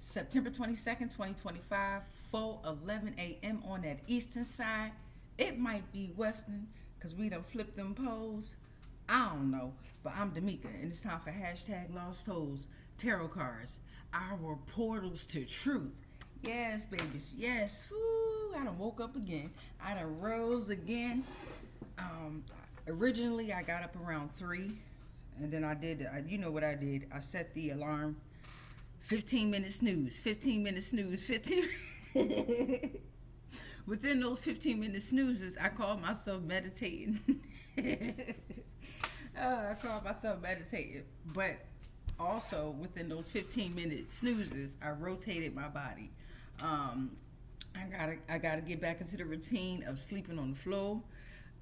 September 22nd, 2025, 4:11 a.m. on that eastern side. It might be western because we done flipped them poles. I don't know. But I'm D'Amica, and it's time for hashtag Lost Souls, tarot cards, our portals to truth. Yes, babies, yes. Woo, I done woke up again. I done rose again. Um, Originally, I got up around 3, and then I did, you know what I did. I set the alarm 15-minute snooze, 15-minute snooze, 15. Within those 15-minute snoozes, I called myself meditating. I called myself meditating. But also, within those 15-minute snoozes, I rotated my body. I gotta get back into the routine of sleeping on the floor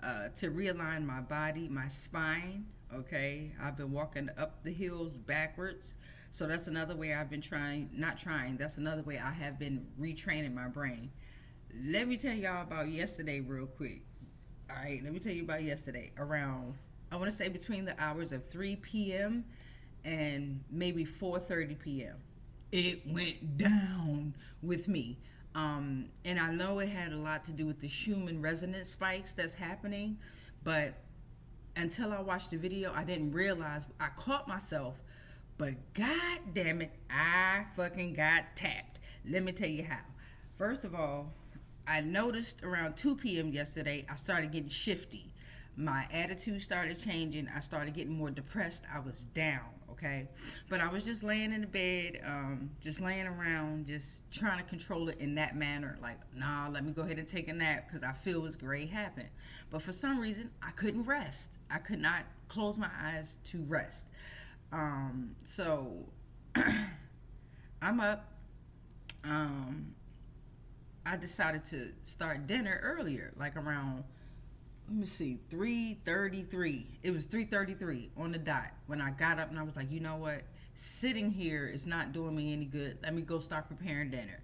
to realign my body, my spine. Okay, I've been walking up the hills backwards. So that's another way I've been that's another way I have been retraining my brain. Let me tell y'all about yesterday real quick. All right, let me tell you about yesterday. Around, I want to say between the hours of 3 p.m. and maybe 4:30 p.m. It went down with me. And I know it had a lot to do with the Schumann resonance spikes that's happening, but until I watched the video, I didn't realize. I caught myself, but god damn it, I fucking got tapped. Let me tell you how. First of all, I noticed around 2 p.m. yesterday, I started getting shifty. My attitude started changing. I started getting more depressed. I was down, okay? But I was just laying in the bed, just laying around, just trying to control it in that manner. Like, nah, let me go ahead and take a nap because I feel what's great happened. But for some reason, I couldn't rest. I could not close my eyes to rest. So I'm up. I decided to start dinner earlier, like around, let me see, 3:33. It was 3:33 on the dot when I got up, and I was like, you know what? Sitting here is not doing me any good. Let me go start preparing dinner.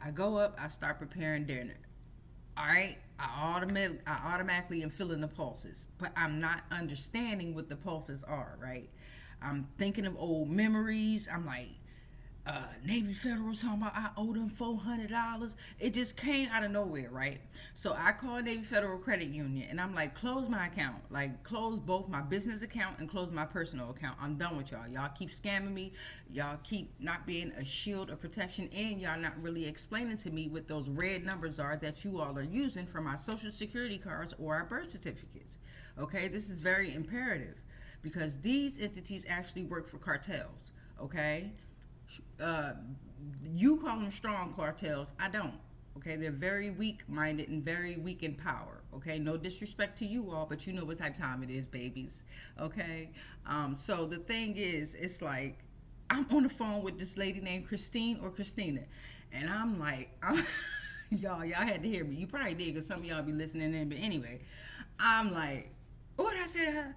I go up, I start preparing dinner. All right, I automatically am feeling the pulses, but I'm not understanding what the pulses are, right? I'm thinking of old memories. I'm like, Navy Federal talking about I owe them $400. It just came out of nowhere, right? So I called Navy Federal Credit Union, and I'm like, close my account. Like, close both my business account and close my personal account. I'm done with y'all. Y'all keep scamming me. Y'all keep not being a shield of protection, and y'all not really explaining to me what those red numbers are that you all are using for my social security cards or our birth certificates. Okay, this is very imperative because these entities actually work for cartels. Okay, you call them strong cartels. I don't. Okay, they're very weak-minded and very weak in power. Okay, no disrespect to you all, but you know what type of time it is, babies. Okay, so the thing is, it's like I'm on the phone with this lady named Christine or Christina, and I'm like, y'all had to hear me. You probably did because some of y'all be listening in, but anyway, I'm like, what did I say to her?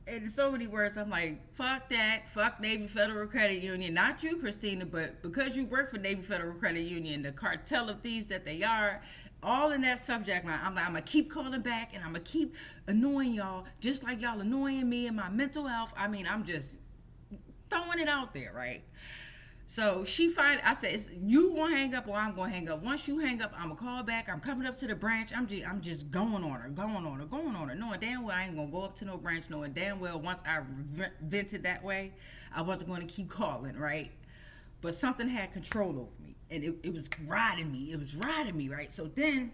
In so many words, I'm like, fuck that, fuck Navy Federal Credit Union. Not you, Christina, but because you work for Navy Federal Credit Union, the cartel of thieves that they are, all in that subject line. I'm like, I'm going to keep calling back and I'm going to keep annoying y'all, just like y'all annoying me and my mental health. I mean, I'm just throwing it out there, right? So I said, you gonna hang up or I'm gonna hang up. Once you hang up, I'm gonna call back. I'm coming up to the branch. I'm just going on her, knowing damn well I ain't gonna go up to no branch, knowing damn well once I vented that way, I wasn't gonna keep calling, right? But something had control over me, and it was riding me. It was riding me, right? So then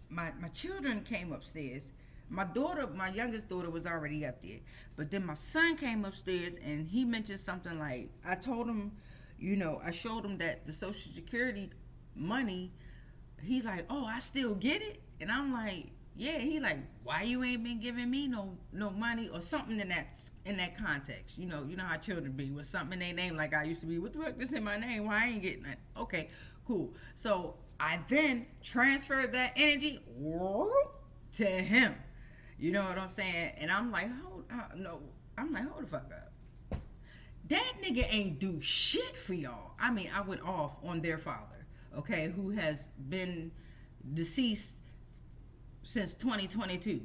my children came upstairs. My youngest daughter was already up there. But then my son came upstairs and he mentioned something like, I told him, I showed him that the Social Security money. He's like, oh, I still get it? And I'm like, yeah. He like, why you ain't been giving me no money or something in that context. You know how children be with something in their name, like I used to be. What the fuck is in my name? Why I ain't getting that? Okay, cool. So I then transferred that energy to him. You know what I'm saying? And I'm like, hold the fuck up. That nigga ain't do shit for y'all. I mean, I went off on their father, okay, who has been deceased since 2022,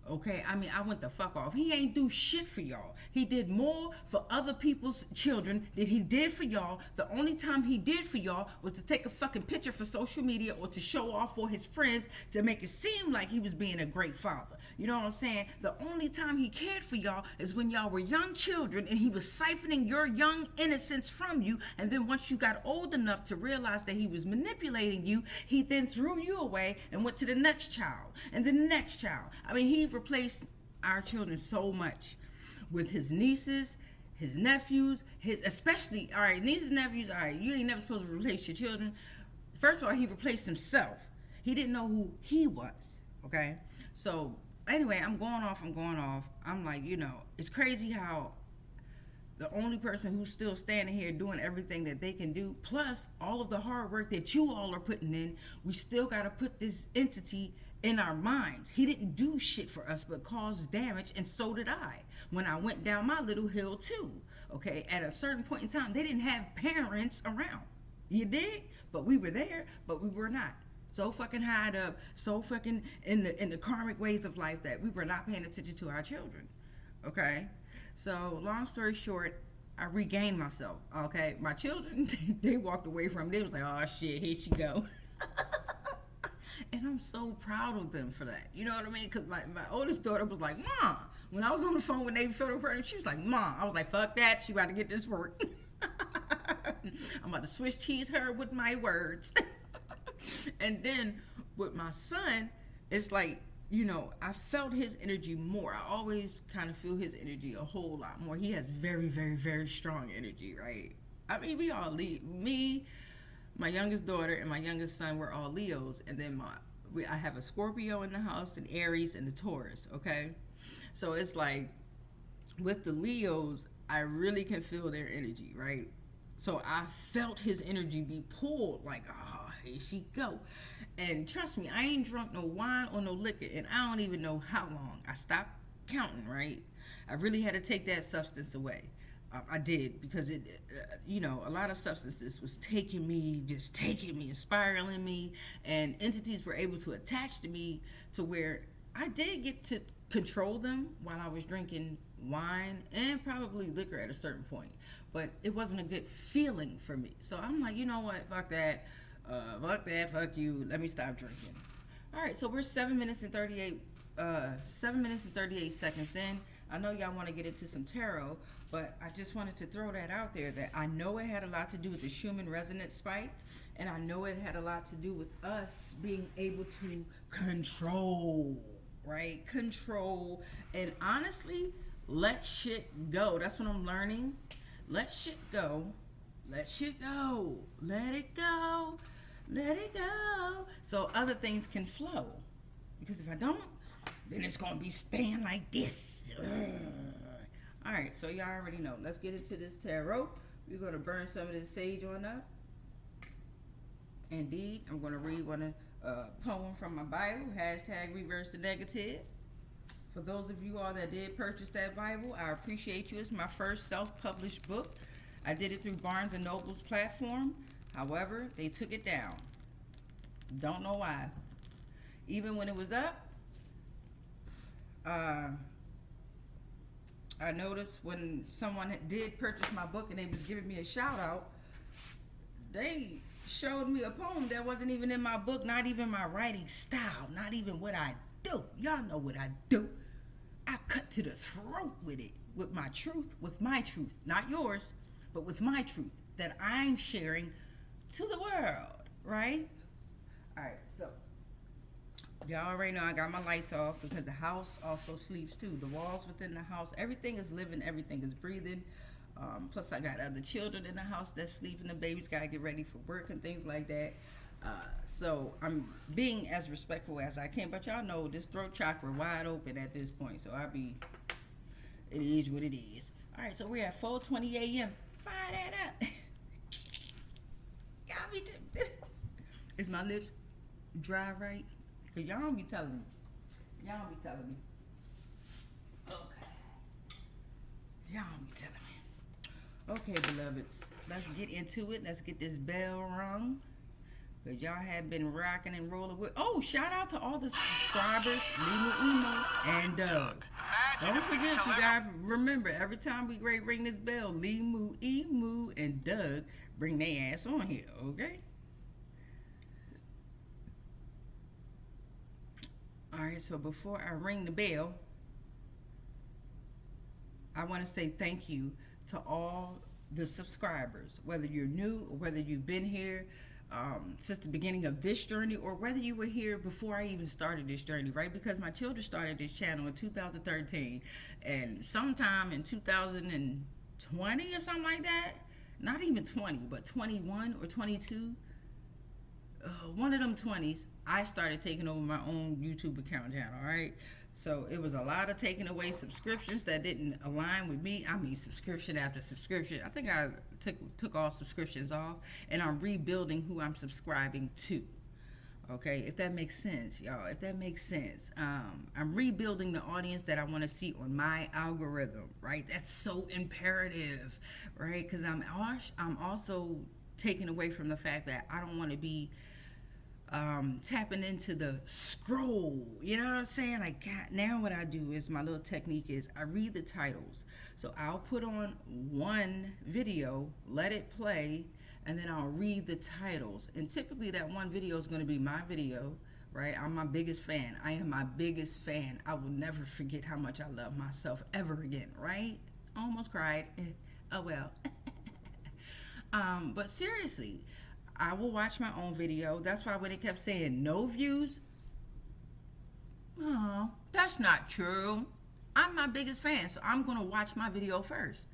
Okay, I mean, I went the fuck off. He ain't do shit for y'all. He did more for other people's children than he did for y'all. The only time he did for y'all was to take a fucking picture for social media or to show off for his friends to make it seem like he was being a great father. You know what I'm saying? The only time he cared for y'all is when y'all were young children and he was siphoning your young innocence from you. And then once you got old enough to realize that he was manipulating you, he then threw you away and went to the next child and the next child. I mean, he replaced our children so much with his nieces, his nephews, his especially, all right, nieces, nephews, all right, you ain't never supposed to replace your children. First of all, he replaced himself. He didn't know who he was, okay? So anyway, I'm going off. I'm like, you know, it's crazy how the only person who's still standing here doing everything that they can do, plus all of the hard work that you all are putting in, we still got to put this entity in our minds. He didn't do shit for us but caused damage, and so did I when I went down my little hill too. Okay, at a certain point in time, they didn't have parents around. You dig? But we were there, but we were not. So fucking high up, so fucking in the karmic ways of life that we were not paying attention to our children. Okay? So long story short, I regained myself. Okay? My children, they walked away from it. They was like, oh shit, here she go. And I'm so proud of them for that. You know what I mean? Because my oldest daughter was like, Mom. When I was on the phone with Navy Federal Credit, she was like, Mom. I was like, fuck that. She about to get this work. I'm about to Swiss cheese her with my words. And then with my son, it's like, you know, I felt his energy more. I always kind of feel his energy a whole lot more. He has very, very, very strong energy, right? I mean, we all me, my youngest daughter, and my youngest son were all Leos, and then I have a Scorpio in the house, an Aries, and a Taurus. Okay, so it's like with the Leos, I really can feel their energy, right? So I felt his energy be pulled, like, oh, here she go. And trust me, I ain't drunk no wine or no liquor, and I don't even know how long. I stopped counting, right? I really had to take that substance away. I did, because it, you know, a lot of substances was taking me, and spiraling me, and entities were able to attach to me to where I did get to control them while I was drinking wine and probably liquor at a certain point. But it wasn't a good feeling for me. So I'm like, you know what, fuck that, fuck you, let me stop drinking. All right, so we're 7 minutes and 38 seconds in. I know y'all want to get into some tarot, but I just wanted to throw that out there, that I know it had a lot to do with the Schumann resonance spike, and I know it had a lot to do with us being able to control, right? Control, and honestly, let shit go. That's what I'm learning. Let shit go. Let shit go. Let it go. Let it go. So other things can flow. Because if I don't, then it's going to be staying like this. All right, so y'all already know. Let's get into this tarot. We're going to burn some of this sage on up. Indeed, I'm going to read one poem from my Bible, #reverse the negative. For those of you all that did purchase that Bible, I appreciate you. It's my first self-published book. I did it through Barnes & Noble's platform. However, they took it down. Don't know why. Even when it was up, I noticed when someone did purchase my book and they was giving me a shout out, they showed me a poem that wasn't even in my book, not even my writing style, not even what I do. Y'all know what I do. I cut to the throat with it, with my truth, not yours, but with my truth that I'm sharing to the world, right? All right, so y'all already know I got my lights off because the house also sleeps too. The walls within the house, everything is living, everything is breathing. Plus I got other children in the house that sleep, and the babies gotta get ready for work and things like that. So I'm being as respectful as I can, but y'all know this throat chakra wide open at this point, so it is what it is. All right, so we're at 4:20 a.m. Fire that up. Y'all be is my lips dry right? Cause y'all don't be telling me. Okay. Y'all don't be telling me. Okay, beloveds, let's get into it. Let's get this bell rung. Because y'all have been rocking and rolling with. Oh, shout out to all the subscribers, Lima Emo and Doug. Don't forget, you guys, remember, every time we ring this bell, Limu, Emu, and Doug bring their ass on here, okay? Alright, so before I ring the bell, I want to say thank you to all the subscribers, whether you're new or whether you've been here since the beginning of this journey, or whether you were here before I even started this journey, right? Because my children started this channel in 2013, and sometime in 2020 or something like that, not even 20, but 21 or 22, one of them 20s, I started taking over my own YouTube account channel, right? So it was a lot of taking away subscriptions that didn't align with me. I mean, subscription after subscription. I think I took all subscriptions off, and I'm rebuilding who I'm subscribing to. Okay, if that makes sense, y'all. If that makes sense, I'm rebuilding the audience that I want to see on my algorithm. Right, that's so imperative, right? Because I'm also taking away from the fact that I don't want to be tapping into the scroll, you know what I'm saying? Like, God, now what I do is, my little technique is, I read the titles. So I'll put on one video, let it play, and then I'll read the titles. And typically that one video is going to be my video, right? I'm my biggest fan. I am my biggest fan. I will never forget how much I love myself ever again, right? Almost cried. Oh well. But seriously, I will watch my own video. That's why when it kept saying no views, oh, that's not true. I'm my biggest fan, so I'm going to watch my video first,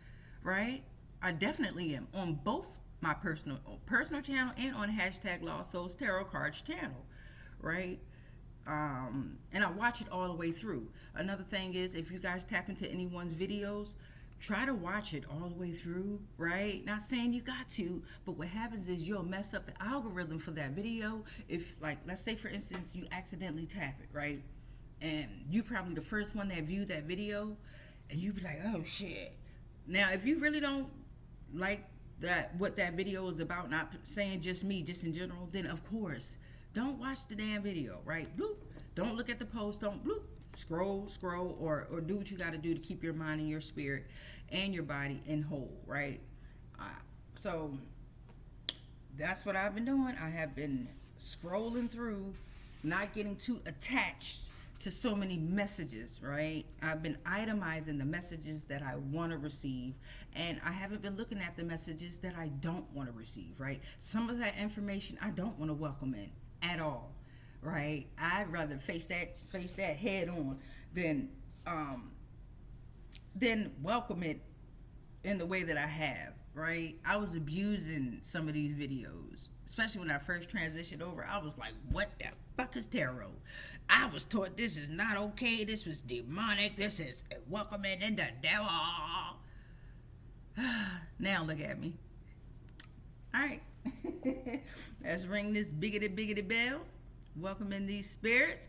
right? I definitely am on both my personal channel and on #LostSSSouls Tarot Cards channel, right? And I watch it all the way through. Another thing is, if you guys tap into anyone's videos, try to watch it all the way through, right? Not saying you got to, but what happens is you'll mess up the algorithm for that video. If, like, let's say for instance, you accidentally tap it, right? And you probably the first one that viewed that video, and you be like, oh shit. Now, if you really don't like what that video is about, not saying just me, just in general, then of course, don't watch the damn video, right? Bloop. Don't look at the post, don't bloop. Scroll, or do what you got to do to keep your mind and your spirit and your body in whole, right? So that's what I've been doing. I have been scrolling through, not getting too attached to so many messages, right? I've been itemizing the messages that I want to receive, and I haven't been looking at the messages that I don't want to receive, right? Some of that information I don't want to welcome in at all. Right, I'd rather face that head on than welcome it in the way that I have. Right, I was abusing some of these videos, especially when I first transitioned over. I was like, "What the fuck is tarot?" I was taught this is not okay. This was demonic. This is welcoming in the devil. Now look at me. All right, let's ring this biggity bell. Welcome in these spirits.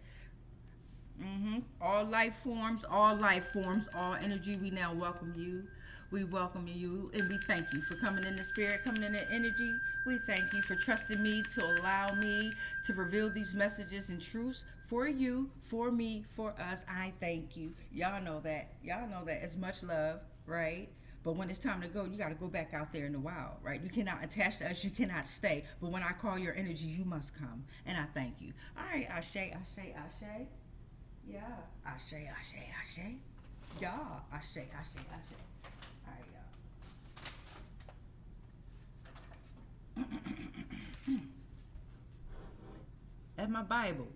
All life forms, all energy, we now welcome you. We welcome you, and we thank you for coming in the spirit, coming in the energy. We thank you for trusting me to allow me to reveal these messages and truths for you, for me, for us. I thank you. Y'all know that. It's much love, right? But when it's time to go, you got to go back out there in the wild, right? You cannot attach to us. You cannot stay. But when I call your energy, you must come. And I thank you. All right, Ashe. Yeah. Ashe. Yeah. Ashe. All right, y'all. That's my Bible.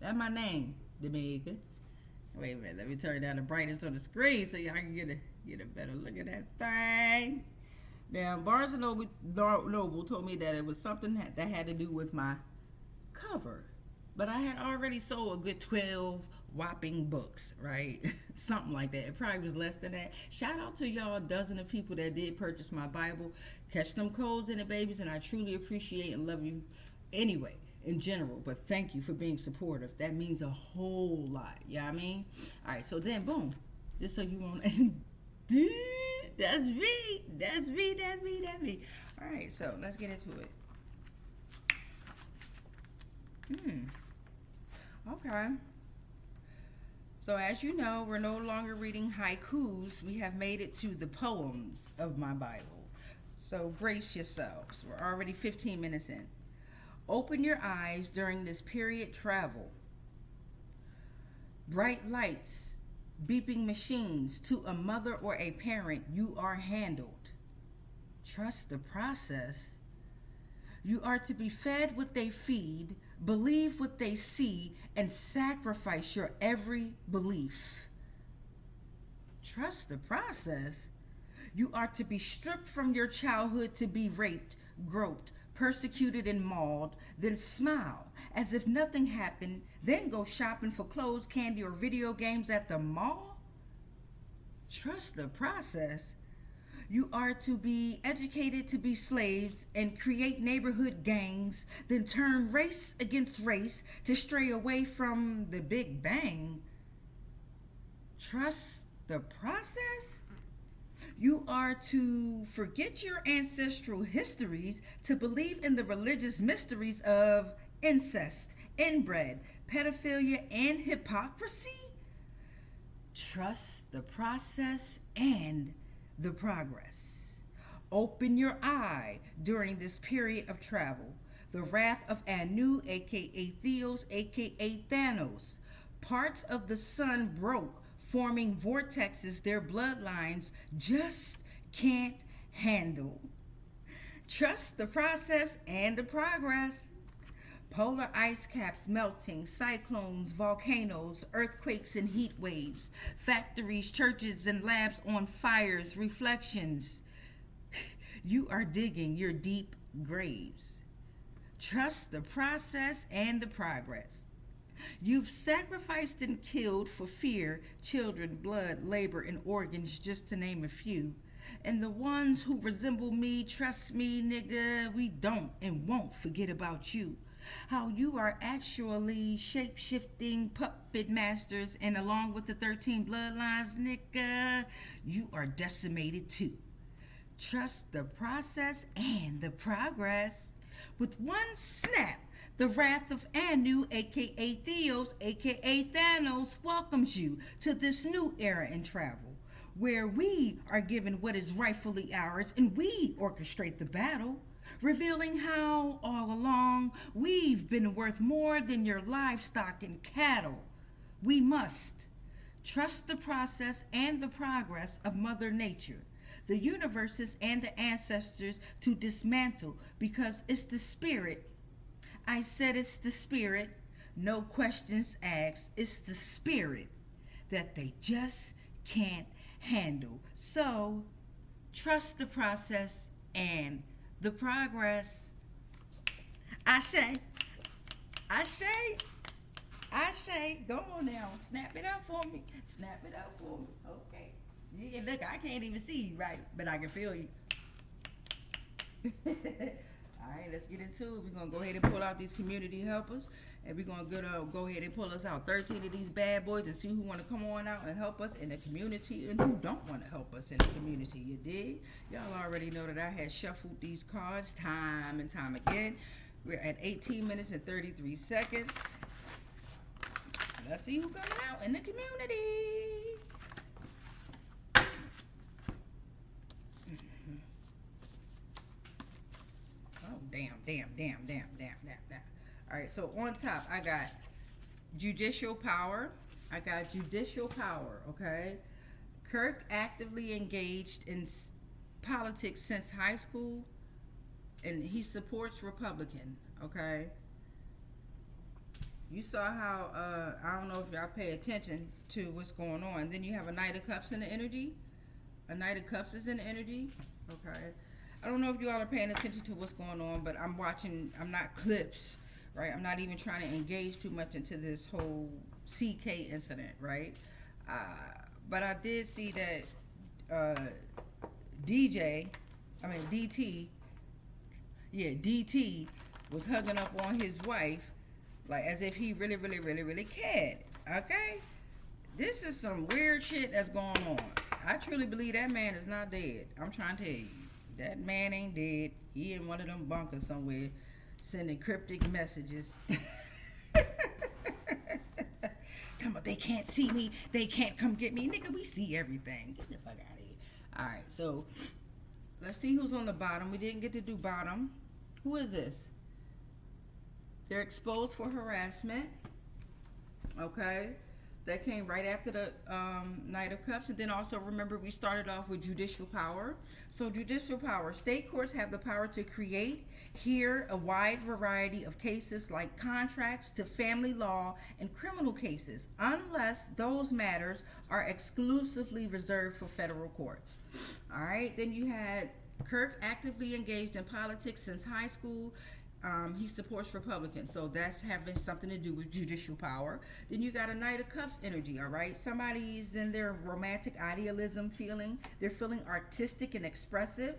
That's my name, Jamaica. Wait a minute. Let me turn down the brightness on the screen so y'all can get a better look at that thing. Now, Barnes & Noble told me that it was something that had to do with my cover. But I had already sold a good 12 whopping books, right? Something like that. It probably was less than that. Shout out to y'all, a dozen of people that did purchase my Bible. Catch them codes in it, babies, and I truly appreciate and love you anyway, in general. But thank you for being supportive. That means a whole lot. You know what I mean? All right, so then, boom. Just so you won't... That's me. All right, so let's get into it. Hmm. Okay. So as you know, we're no longer reading haikus. We have made it to the poems of my Bible. So brace yourselves. We're already 15 minutes in. Open your eyes during this period travel. Bright lights, beeping machines, to a mother or a parent, you are handled. Trust the process. You are to be fed what they feed, believe what they see, and sacrifice your every belief. Trust the process. You are to be stripped from your childhood to be raped, groped, persecuted, and mauled, then smile as if nothing happened, then go shopping for clothes, candy, or video games at the mall? Trust the process. You are to be educated to be slaves and create neighborhood gangs, then turn race against race to stray away from the Big Bang. Trust the process? You are to forget your ancestral histories to believe in the religious mysteries of incest, inbred, pedophilia, and hypocrisy? Trust the process and the progress. Open your eye during this period of travel. The wrath of Anu, aka Theos, aka Thanos. Parts of the sun broke, forming vortexes their bloodlines just can't handle. Trust the process and the progress. Polar ice caps melting, cyclones, volcanoes, earthquakes, and heat waves, factories, churches, and labs on fires, reflections. You are digging your deep graves. Trust the process and the progress. You've sacrificed and killed for fear children, blood, labor, and organs, just to name a few. And the ones who resemble me, trust me, nigga, we don't and won't forget about you. How you are actually shape shifting puppet masters, and along with the 13 bloodlines, nigga, you are decimated too. Trust the process and the progress. With one snap, the wrath of Anu, aka Theos, aka Thanos, welcomes you to this new era in travel, where we are given what is rightfully ours and we orchestrate the battle, revealing how, all along, we've been worth more than your livestock and cattle. We must trust the process and the progress of Mother Nature, the universes and the ancestors to dismantle, because it's the spirit. I said it's the spirit, no questions asked. It's the spirit that they just can't handle. So, trust the process and the progress. Ashe, Ashe, Ashe. Go on now. Snap it up for me. Snap it up for me. Okay. Yeah, look, I can't even see you right, but I can feel you. All right, let's get into it. We're going to go ahead and pull out these community helpers, and we're going to go ahead and pull us out 13 of these bad boys and see who want to come on out and help us in the community and who don't want to help us in the community. You dig? Y'all already know that I had shuffled these cards time and time again. We're at 18 minutes and 33 seconds. Let's see who's coming out in the community. Oh, damn. All right, so on top, I got Judicial Power. Okay? Kirk actively engaged in politics since high school, and he supports Republican, okay? You saw how, I don't know if y'all pay attention to what's going on. Then you have a Knight of Cups in the energy. A Knight of Cups is in the energy, okay? I don't know if you all are paying attention to what's going on, but I'm not clips, right? I'm not even trying to engage too much into this whole CK incident, right? But I did see that DT was hugging up on his wife, like as if he really cared, okay? This is some weird shit that's going on. I truly believe that man is not dead. I'm trying to tell you. That man ain't dead. He in one of them bunkers somewhere sending cryptic messages. They can't see me. They can't come get me. Nigga, we see everything. Get the fuck out of here. All right, so let's see who's on the bottom. We didn't get to do bottom. Who is this? They're exposed for harassment. Okay. That came right after the Knight of Cups. And then also remember we started off with judicial power. So judicial power. State courts have the power to create, hear a wide variety of cases like contracts to family law and criminal cases, unless those matters are exclusively reserved for federal courts. All right. Then you had Kirk actively engaged in politics since high school. He supports Republicans, so that's having something to do with judicial power. Then you got a Knight of Cups energy, all right? Somebody's in their romantic idealism feeling. They're feeling artistic and expressive.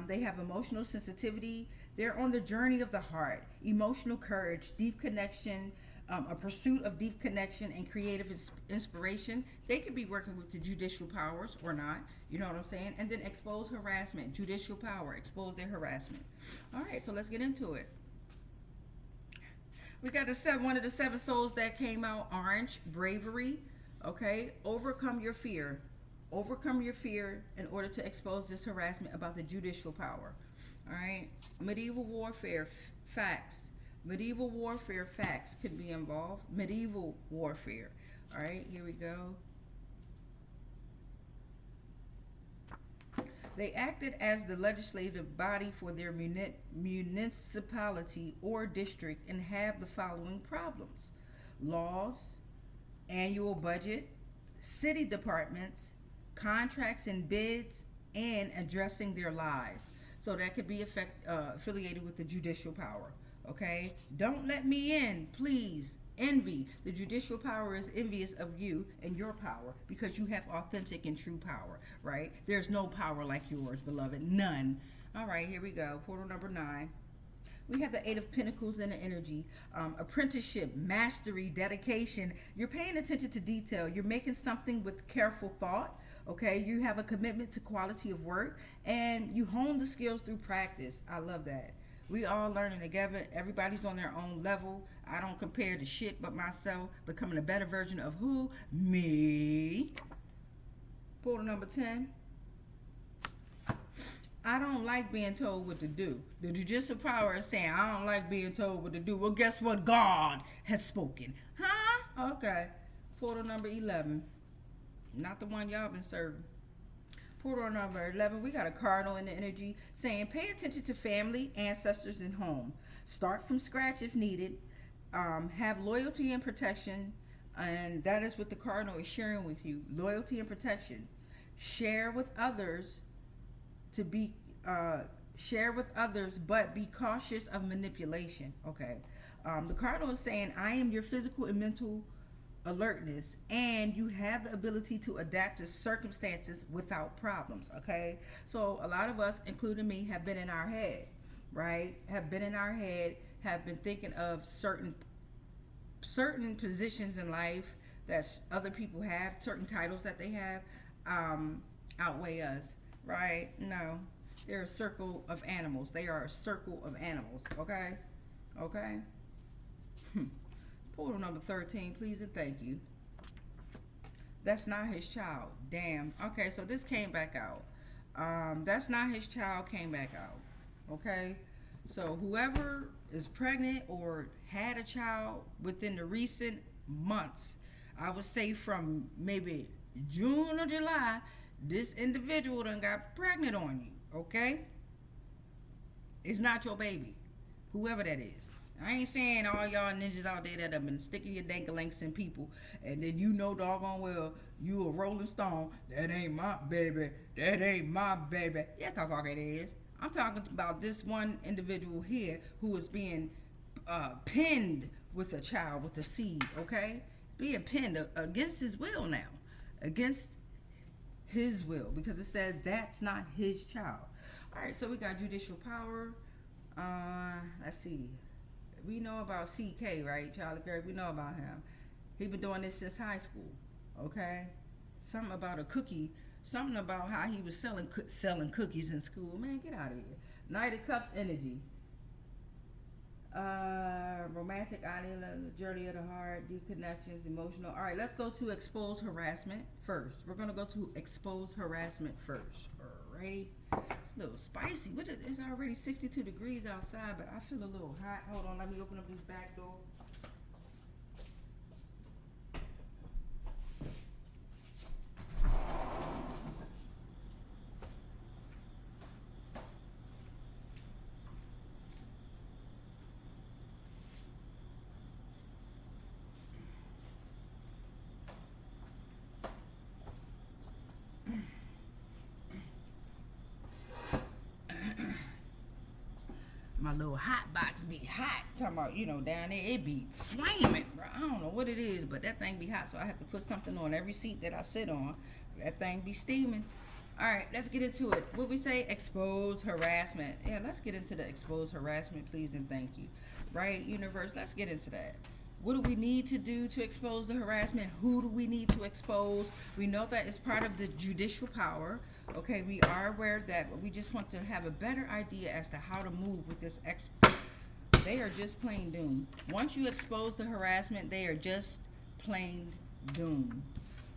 They have emotional sensitivity. They're on the journey of the heart, emotional courage, deep connection, a pursuit of deep connection and creative inspiration. They could be working with the judicial powers or not, you know what I'm saying? And then expose harassment, judicial power, expose their harassment. All right, so let's get into it. We got one of the 7 souls that came out, orange, bravery, okay? Overcome your fear. Overcome your fear in order to expose this harassment about the judicial power. All right, medieval warfare, facts. Medieval warfare facts could be involved. Medieval warfare. All right, here we go. They acted as the legislative body for their municipality or district and have the following problems: laws, annual budget, city departments, contracts and bids, and addressing their lies. So that could be affiliated with the judicial power. Okay, don't let me in, please. Envy. The judicial power is envious of you and your power because you have authentic and true power, right? There's no power like yours, beloved. None. All right, here we go. Portal number 9. We have the 8 of Pentacles in the energy. Apprenticeship, mastery, dedication. You're paying attention to detail. You're making something with careful thought. Okay, you have a commitment to quality of work and you hone the skills through practice. I love that. We all learning together. Everybody's on their own level. I don't compare to shit but myself. Becoming a better version of who? Me. Portal number 10. I don't like being told what to do. The judicial power is saying, I don't like being told what to do. Well, guess what? God has spoken. Huh? Okay. Portal number 11. Not the one y'all been serving. Portal number 11, we got a cardinal in the energy saying, pay attention to family, ancestors, and home. Start from scratch if needed. Have loyalty and protection. And that is what the cardinal is sharing with you. Loyalty and protection. Share with others but be cautious of manipulation. Okay. The cardinal is saying, I am your physical and mental alertness, and you have the ability to adapt to circumstances without problems. Okay, so a lot of us, including me, have been in our head, right? Have been thinking of certain positions in life that other people have, certain titles that they have, outweigh us, right? No, they're a circle of animals. They are a circle of animals. Okay. Portal number 13, please and thank you. That's not his child. Damn. Okay, so this came back out. That's not his child came back out. Okay? So whoever is pregnant or had a child within the recent months, I would say from maybe June or July, this individual done got pregnant on you. Okay? It's not your baby. Whoever that is. I ain't saying all y'all ninjas out there that have been sticking your dankalinks in people, and then you know doggone well you a Rolling Stone. That ain't my baby. That ain't my baby. Yes, the fuck it is. I'm talking about this one individual here who is being pinned with a child, with a seed, okay? Being pinned against his will now. Against his will, because it said that's not his child. All right, so we got judicial power. Let's see. We know about CK, right? Charlie Kirk, we know about him. He been doing this since high school, okay? Something about a cookie, something about how he was selling cookies in school. Man, get out of here. Knight of Cups energy. Romantic ideal, the journey of the heart, deep connections, emotional. All right, let's go to expose harassment first. We're gonna go to expose harassment first. Alrighty. It's a little spicy. It's already 62 degrees outside, but I feel a little hot. Hold on, let me open up this back door. My little hot box be hot. Talking about, down there it be flaming, bro. I don't know what it is, but that thing be hot, so I have to put something on every seat that I sit on. That thing be steaming. All right, let's get into it. What we say? Expose harassment. Yeah, let's get into the expose harassment, please and thank you. Right, universe, let's get into that. What do we need to do to expose the harassment? Who do we need to expose? We know that it's part of the judicial power. Okay, we are aware of that, but we just want to have a better idea as to how to move with this. They are just plain doomed. Once you expose the harassment, they are just plain doomed.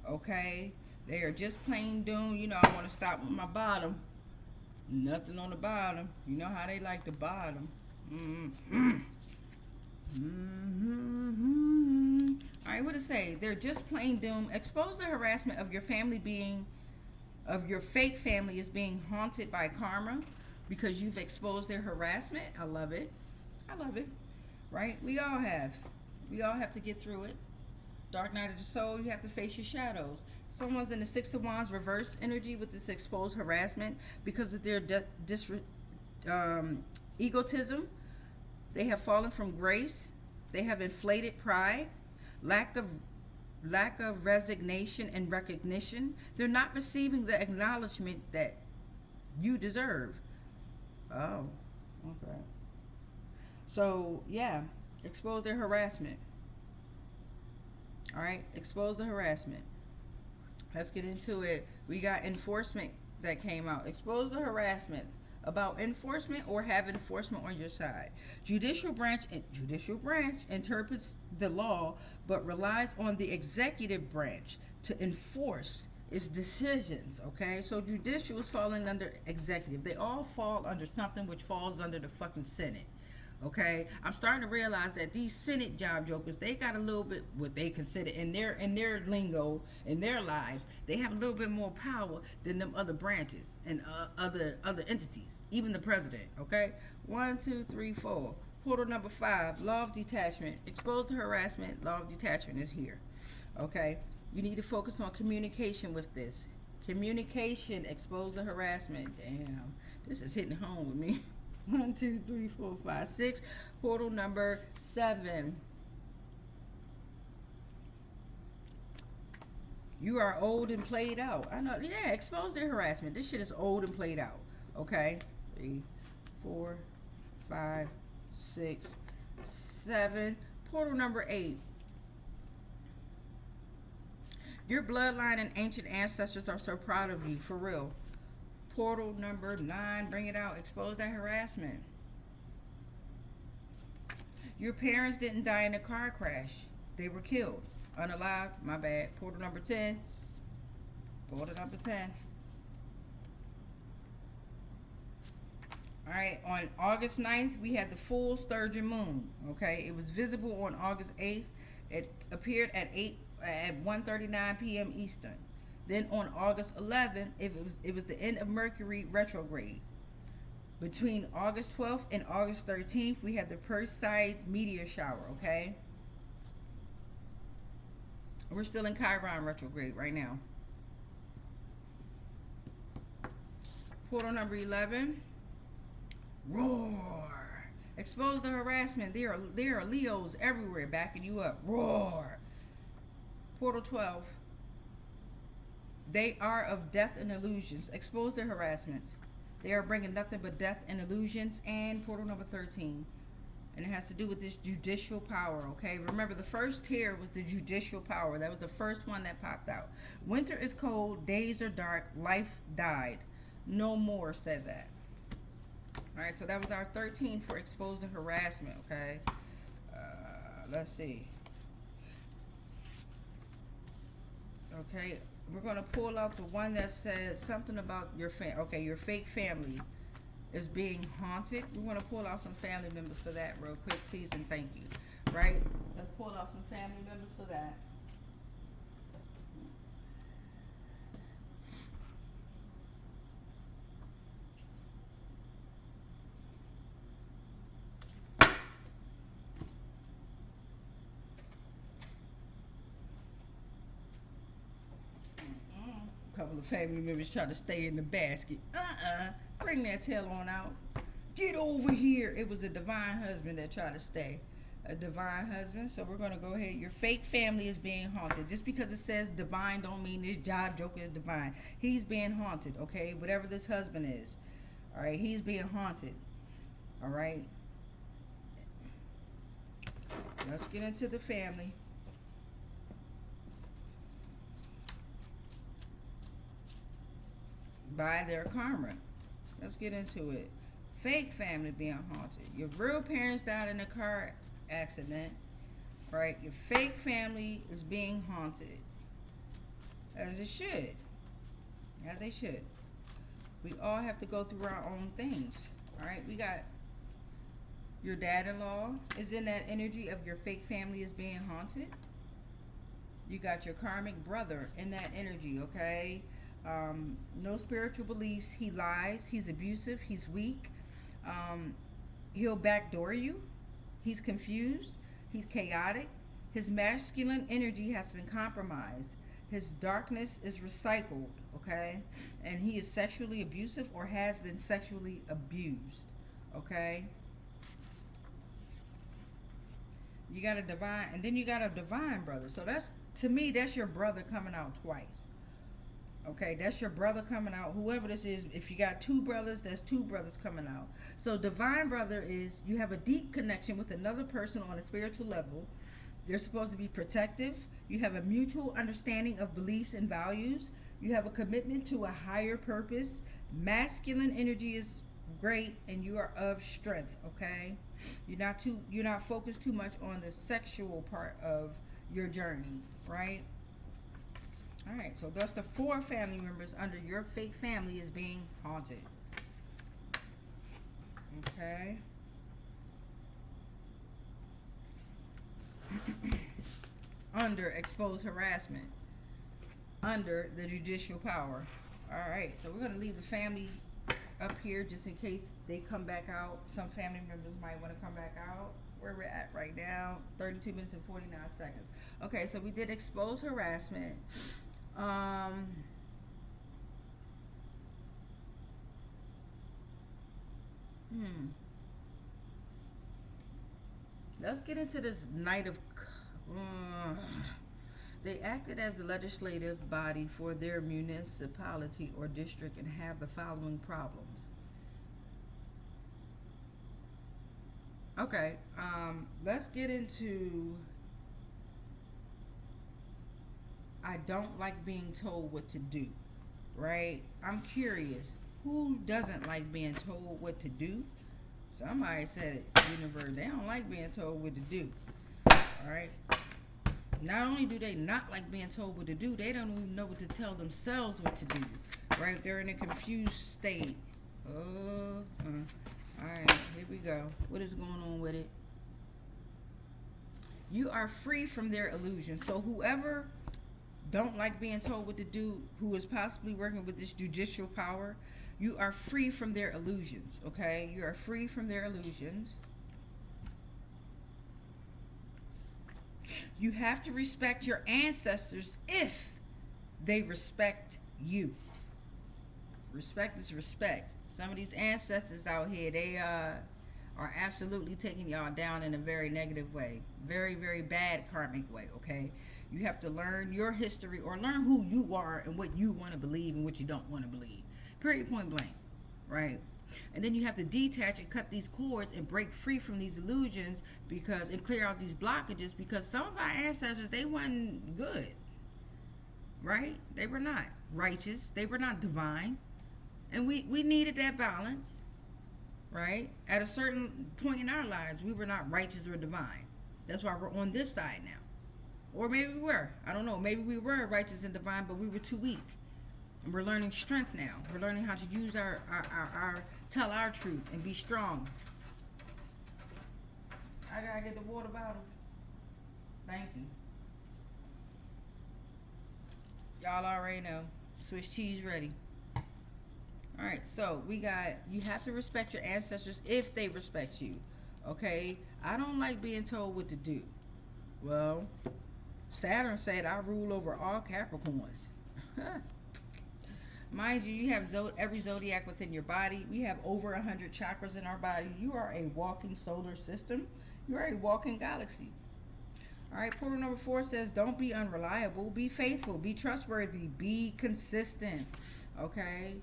Okay, they are just plain doomed. I want to stop with my bottom. Nothing on the bottom. You know how they like the bottom. All right, what to say? They're just plain doomed. Expose the harassment of your fake family is being haunted by karma because you've exposed their harassment. I love it. Right? We all have to get through it. Dark night of the soul, you have to face your shadows. Someone's in the Six of Wands reverse energy with this exposed harassment because of their egotism. They have fallen from grace. They have inflated pride, lack of resignation and recognition. They're not receiving the acknowledgement that you deserve. Oh, okay. So, yeah, expose their harassment. All right, expose the harassment. Let's get into it. We got enforcement that came out. Expose the harassment about enforcement or have enforcement on your side. Judicial branch interprets the law but relies on the executive branch to enforce its decisions. Okay, so judicial is falling under executive. They all fall under something which falls under the fucking Senate. Okay, I'm starting to realize that these Senate job jokers, they got a little bit what they consider in their lingo, in their lives, they have a little bit more power than them other branches and other entities, even the president. Okay, 1, 2, 3, 4. Portal number 5, law of detachment. Expose the harassment. Law of detachment is here. Okay, you need to focus on communication with this. Communication. Expose the harassment. Damn, this is hitting home with me. 1, 2, 3, 4, 5, 6. Portal number 7. You are old and played out. I know. Yeah, expose their harassment. This shit is old and played out. Okay. 3, 4, 5, 6, 7. Portal number 8. Your bloodline and ancient ancestors are so proud of you, for real. Portal number 9, bring it out. Expose that harassment. Your parents didn't die in a car crash. They were killed. Unalived, my bad. Portal number 10. Portal number 10. Alright, on August 9th, we had the full sturgeon moon. Okay, it was visible on August 8th. It appeared at 1:39 p.m. Eastern. Then on August 11th, it was the end of Mercury retrograde. Between August 12th and August 13th, we had the Perseid meteor shower, okay? We're still in Chiron retrograde right now. Portal number 11. Roar. Expose the harassment. There are Leos everywhere backing you up. Roar. Portal 12. They are of death and illusions. Expose their harassments. They are bringing nothing but death and illusions. And portal number 13. And it has to do with this judicial power, okay? Remember, the first tier was the judicial power. That was the first one that popped out. Winter is cold. Days are dark. Life died. No more said that. All right, so that was our 13 for exposing harassment, okay? Let's see. Okay, we're going to pull out the one that says something about your your fake family is being haunted. We want to pull out some family members for that real quick, please and thank you. Right? Let's pull out some family members for that. A couple of family members try to stay in the basket. Bring that tail on out. Get over here. It was a divine husband that tried to stay. A divine husband. So we're going to go ahead. Your fake family is being haunted. Just because it says divine don't mean this job joker is divine. He's being haunted, okay? Whatever this husband is. All right? He's being haunted. All right? Let's get into the family. By their karma. Let's get into it. Fake family being haunted. Your real parents died in a car accident, right? Your fake family is being haunted. As it should. As they should. We all have to go through our own things. Alright, we got your dad-in-law is in that energy of your fake family is being haunted. You got your karmic brother in that energy, okay? No spiritual beliefs. He lies. He's abusive. He's weak. He'll backdoor you. He's confused. He's chaotic. His masculine energy has been compromised. His darkness is recycled, okay? And he is sexually abusive or has been sexually abused, okay? You got a divine, and then you got a divine brother. So that's, to me, that's your brother coming out twice. Okay, that's your brother coming out. Whoever this is, if you got two brothers, that's two brothers coming out. So divine brother is you have a deep connection with another person on a spiritual level. They're supposed to be protective. You have a mutual understanding of beliefs and values. You have a commitment to a higher purpose. Masculine energy is great, and you are of strength. Okay, you're not focused too much on the sexual part of your journey, right? All right, so that's the 4 family members under your fake family is being haunted. Okay. Under exposed harassment. Under the judicial power. All right, so we're going to leave the family up here just in case they come back out. Some family members might want to come back out. Where we're at right now, 32 minutes and 49 seconds. Okay, so we did exposed harassment. Let's get into this night of. They acted as the legislative body for their municipality or district and have the following problems. Okay, let's get into. I don't like being told what to do, right? I'm curious, who doesn't like being told what to do? Somebody said it, universe, they don't like being told what to do, all right? Not only do they not like being told what to do, they don't even know what to tell themselves what to do, right? They're in a confused state. All right, here we go. What is going on with it? You are free from their illusion. So whoever don't like being told what to do, who is possibly working with this judicial power, you are free from their illusions, okay? You are free from their illusions. You have to respect your ancestors if they respect you. Respect is respect. Some of these ancestors out here, they are absolutely taking y'all down in a very negative way. Very, very bad karmic way, okay? You have to learn your history or learn who you are and what you want to believe and what you don't want to believe. Period, point blank, right? And then you have to detach and cut these cords and break free from these illusions and clear out these blockages, because some of our ancestors, they weren't good, right? They were not righteous. They were not divine. And we needed that balance. right? At a certain point in our lives, we were not righteous or divine. That's why we're on this side now. Or maybe we were. I don't know. Maybe we were righteous and divine, but we were too weak. And we're learning strength now. We're learning how to use our tell our truth and be strong. I gotta get the water bottle. Thank you. Y'all already know. Swiss cheese ready. Alright, so we got, you have to respect your ancestors if they respect you. Okay? I don't like being told what to do. Well, Saturn said I rule over all Capricorns. Mind you, you have every zodiac within your body. We have over 100 chakras in our body. You are a walking solar system. You are a walking galaxy. All right, portal number 4 says, don't be unreliable. Be faithful. Be trustworthy. Be consistent. Okay?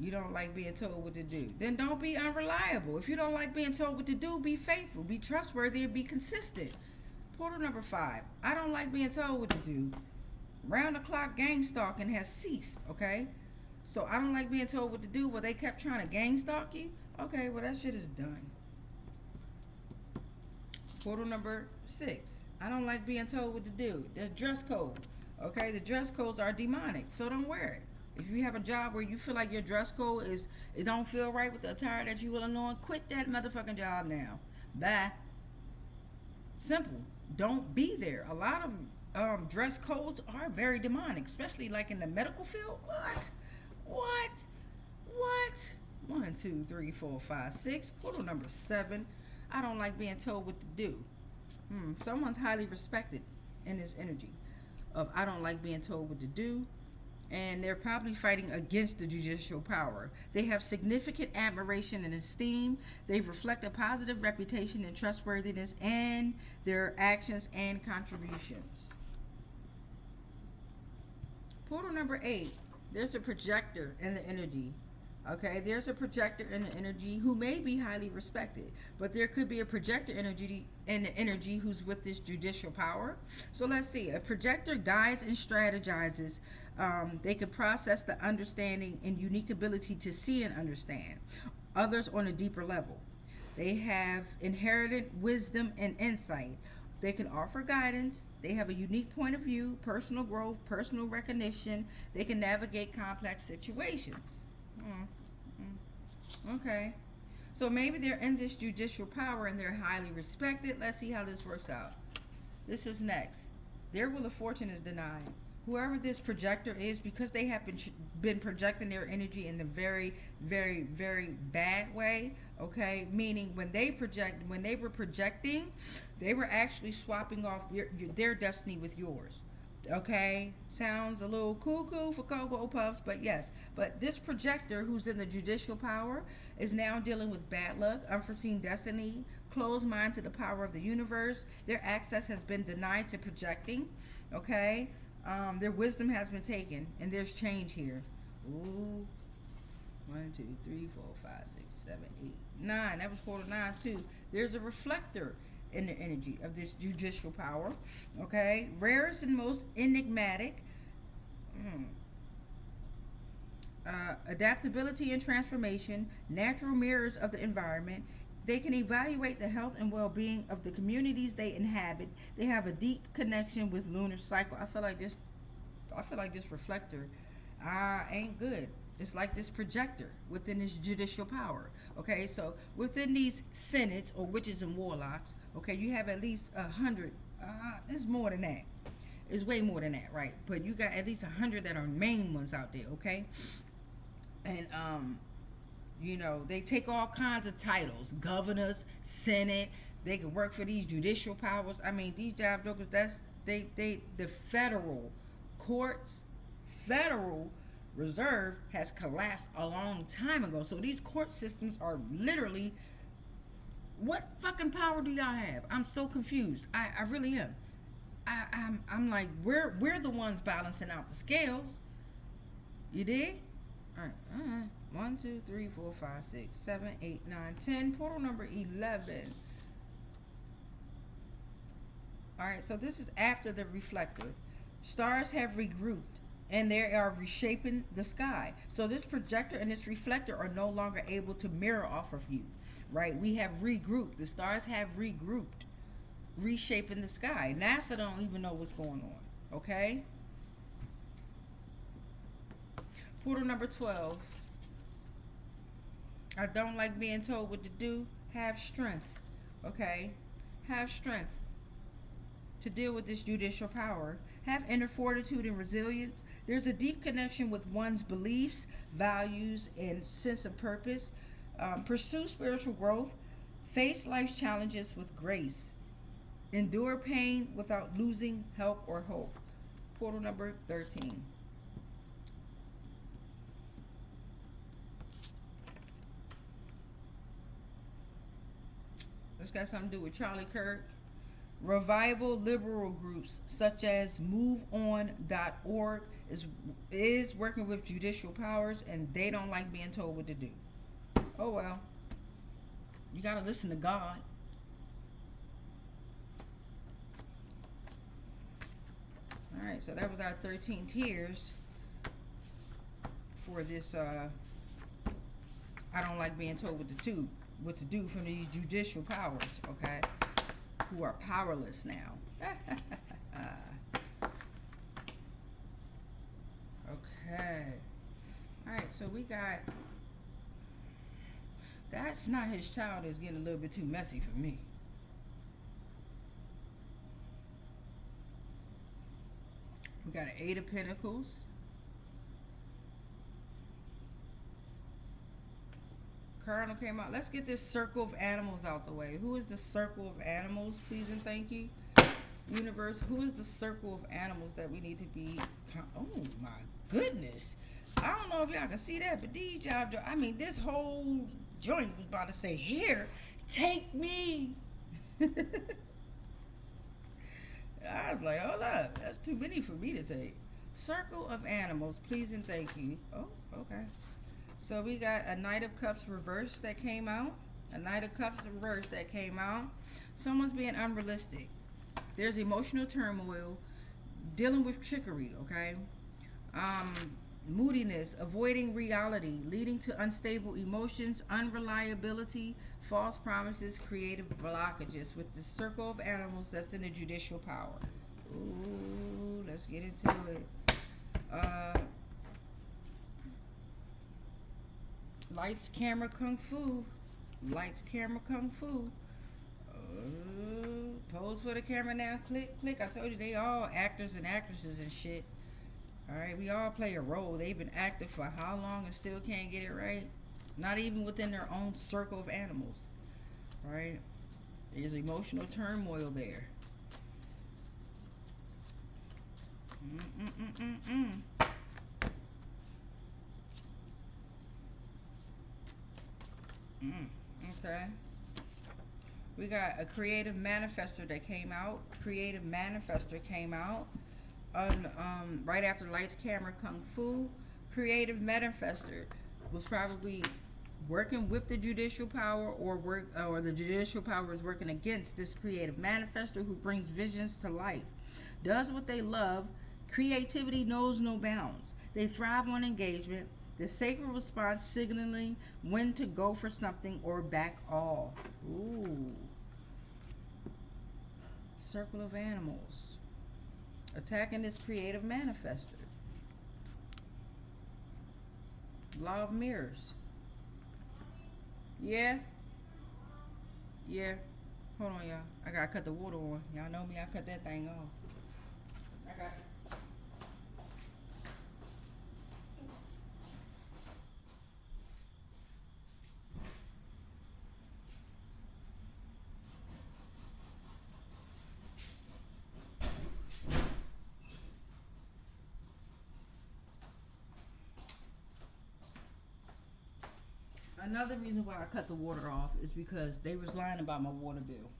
You don't like being told what to do. Then don't be unreliable. If you don't like being told what to do, be faithful. Be trustworthy and be consistent. Portal number 5. I don't like being told what to do. Round the clock gang stalking has ceased, okay? So I don't like being told what to do. Well, they kept trying to gang stalk you? Okay, well, that shit is done. Portal number 6. I don't like being told what to do. There's dress code, okay? The dress codes are demonic, so don't wear it. If you have a job where you feel like your dress code it don't feel right with the attire that you willing on, quit that motherfucking job now. Bye. Simple. Don't be there. A lot of dress codes are very demonic, especially like in the medical field. What? 1, 2, 3, 4, 5, 6. Portal number 7. I don't like being told what to do. Someone's highly respected in this energy of I don't like being told what to do, and they're probably fighting against the judicial power. They have significant admiration and esteem. They reflect a positive reputation and trustworthiness in their actions and contributions. Portal number 8, there's a projector in the energy. Okay, there's a projector in the energy who may be highly respected, but there could be a projector energy in the energy who's with this judicial power. So let's see. A projector guides and strategizes. They can process the understanding and unique ability to see and understand others on a deeper level. They have inherited wisdom and insight. They can offer guidance. They have a unique point of view, personal growth, personal recognition. They can navigate complex situations. Okay. So maybe they're in this judicial power and they're highly respected. Let's see how this works out. This is next. Their wheel of fortune is denied. Whoever this projector is, because they have been projecting their energy in the very, very, very bad way, okay? Meaning when they were projecting, they were actually swapping off their destiny with yours. Okay, sounds a little cuckoo for Cocoa Puffs, but yes. But this projector who's in the judicial power is now dealing with bad luck, unforeseen destiny, closed mind to the power of the universe. Their access has been denied to projecting, okay? Their wisdom has been taken, and there's change here. Ooh. 1, 2, 3, 4, 5, 6, 7, 8, 9. That was portal 9 too. There's a reflector in the energy of this judicial power. Okay, rarest and most enigmatic. Adaptability and transformation, natural mirrors of the environment. They can evaluate the health and well-being of the communities they inhabit. They have a deep connection with lunar cycle. I feel like this reflector ain't good. It's like this projector within this judicial power. Okay, so within these senates or witches and warlocks, okay, you have at least 100. It's more than that. It's way more than that, right? But you got at least 100 that are main ones out there, okay? And they take all kinds of titles: governors, senate. They can work for these judicial powers. I mean, these job jokers. The federal courts, federal reserve has collapsed a long time ago. So these court systems are literally, what fucking power do y'all have? I'm so confused. I really am. I'm like, we're the ones balancing out the scales. You dig? All right. 1, 2, 3, 4, 5, 6, 7, 8, 9, 10. Portal number 11. All right. So this is after the reflector. Stars have regrouped. and they are reshaping the sky. So this projector and this reflector are no longer able to mirror off of you, right? We have regrouped. The stars have regrouped, reshaping the sky. NASA don't even know what's going on, okay? Portal number 12. I don't like being told what to do. Have strength, okay? Have strength to deal with this judicial power. Have inner fortitude and resilience. There's a deep connection with one's beliefs, values, and sense of purpose. Pursue spiritual growth. Face life's challenges with grace. Endure pain without losing help or hope. Portal number 13. This got something to do with Charlie Kirk. Revival liberal groups such as MoveOn.org is working with judicial powers, and they don't like being told what to do. Oh well. You gotta listen to God. Alright, so that was our 13 tiers for this I don't like being told what to do from these judicial powers, okay? Who are powerless now. Okay. Alright, so we got That's Not His Child is getting a little bit too messy for me. We got an 8 of Pentacles. Cardinal came out. Let's get this circle of animals out the way. Who is the circle of animals, please and thank you? Universe, who is the circle of animals that we need to be... Oh my goodness. I don't know if y'all can see that, but these jobs, I mean, this whole joint was about to say, here, take me. I was like, hold up, that's too many for me to take. Circle of animals, please and thank you. Oh, okay. So we got a Knight of Cups reverse that came out. A Knight of Cups reverse that came out. Someone's being unrealistic. There's emotional turmoil, dealing with trickery, okay? Moodiness, avoiding reality, leading to unstable emotions, unreliability, false promises, creative blockages with the circle of animals that's in the judicial power. Ooh, let's get into it. Lights, camera, kung fu. Lights, camera, kung fu. Pose for the camera now. Click, click. I told you they all actors and actresses and shit. Alright, we all play a role. They've been active for how long and still can't get it right? Not even within their own circle of animals. Right? There's emotional turmoil there. Okay. We got a creative manifestor that came out. Creative manifestor came out on right after Lights, Camera, Kung Fu. Creative manifestor was probably working with the judicial power, or the judicial power is working against this creative manifestor who brings visions to life. Does what they love. Creativity knows no bounds. They thrive on engagement. The sacred response signaling when to go for something or back off. Ooh. Circle of animals. Attacking this creative manifestor. Law of mirrors. Yeah. Yeah. Hold on, y'all. I gotta cut the water on. Y'all know me, I cut that thing off. I got Another reason why I cut the water off is because they was lying about my water bill.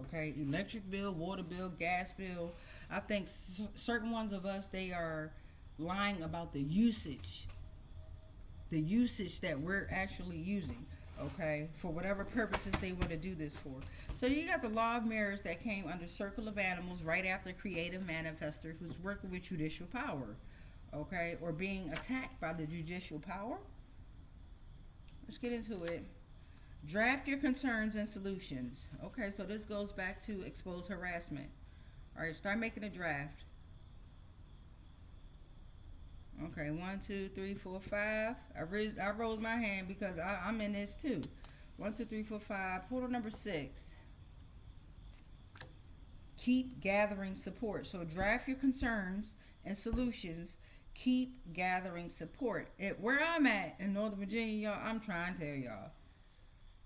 Okay, electric bill, water bill, gas bill. I think certain ones of us, they are lying about the usage that we're actually using, okay, for whatever purposes they want to do this for. So you got the law of mirrors that came under circle of animals right after creative manifestor who's working with judicial power. okay, or being attacked by the judicial power. Let's get into it. Draft your concerns and solutions. Okay, so this goes back to expose harassment. All right, start making a draft. Okay, 1, 2, 3, 4, 5. I rolled my hand because I'm in this too. 1, 2, 3, 4, 5. Portal number 6. Keep gathering support. So draft your concerns and solutions. Keep gathering support. Where I'm at in Northern Virginia, y'all, I'm trying to tell y'all.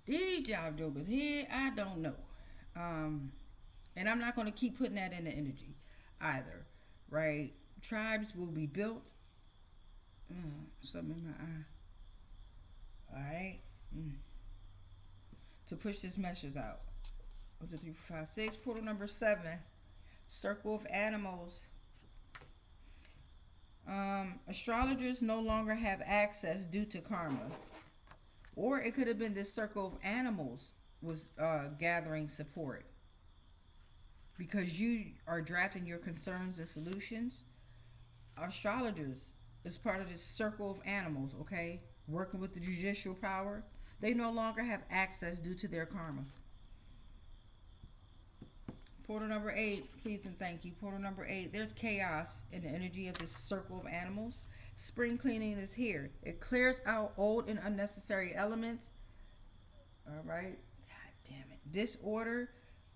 These job jokers here, I don't know. And I'm not going to keep putting that in the energy either, right? Tribes will be built. Something in my eye. All right. To push this message out. 1, 2, 3, 4, 5, 6. Portal number 7. Circle of animals. Astrologers no longer have access due to karma. Or it could have been this circle of animals was gathering support. Because you are drafting your concerns and solutions. Astrologers is part of this circle of animals, okay? Working with the judicial power. They no longer have access due to their karma. Portal number 8, please and thank you. Portal number 8, there's chaos in the energy of this circle of animals. Spring cleaning is here. It clears out old and unnecessary elements. All right. God damn it. Disorder,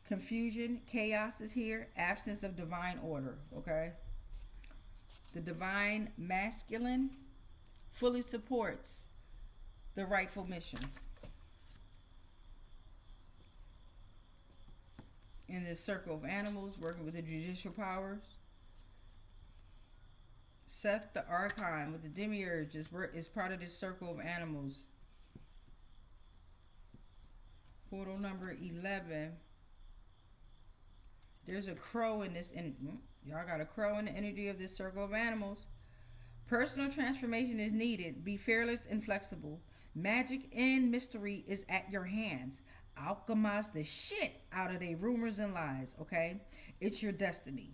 confusion, chaos is here. Absence of divine order, okay? The divine masculine fully supports the rightful mission. In this circle of animals, working with the judicial powers. Seth the Archon with the demiurge is part of this circle of animals. Portal number 11. There's a crow in this. Y'all got a crow in the energy of this circle of animals. Personal transformation is needed. Be fearless and flexible. Magic and mystery is at your hands. Alchemize the shit out of their rumors and lies, okay? It's your destiny.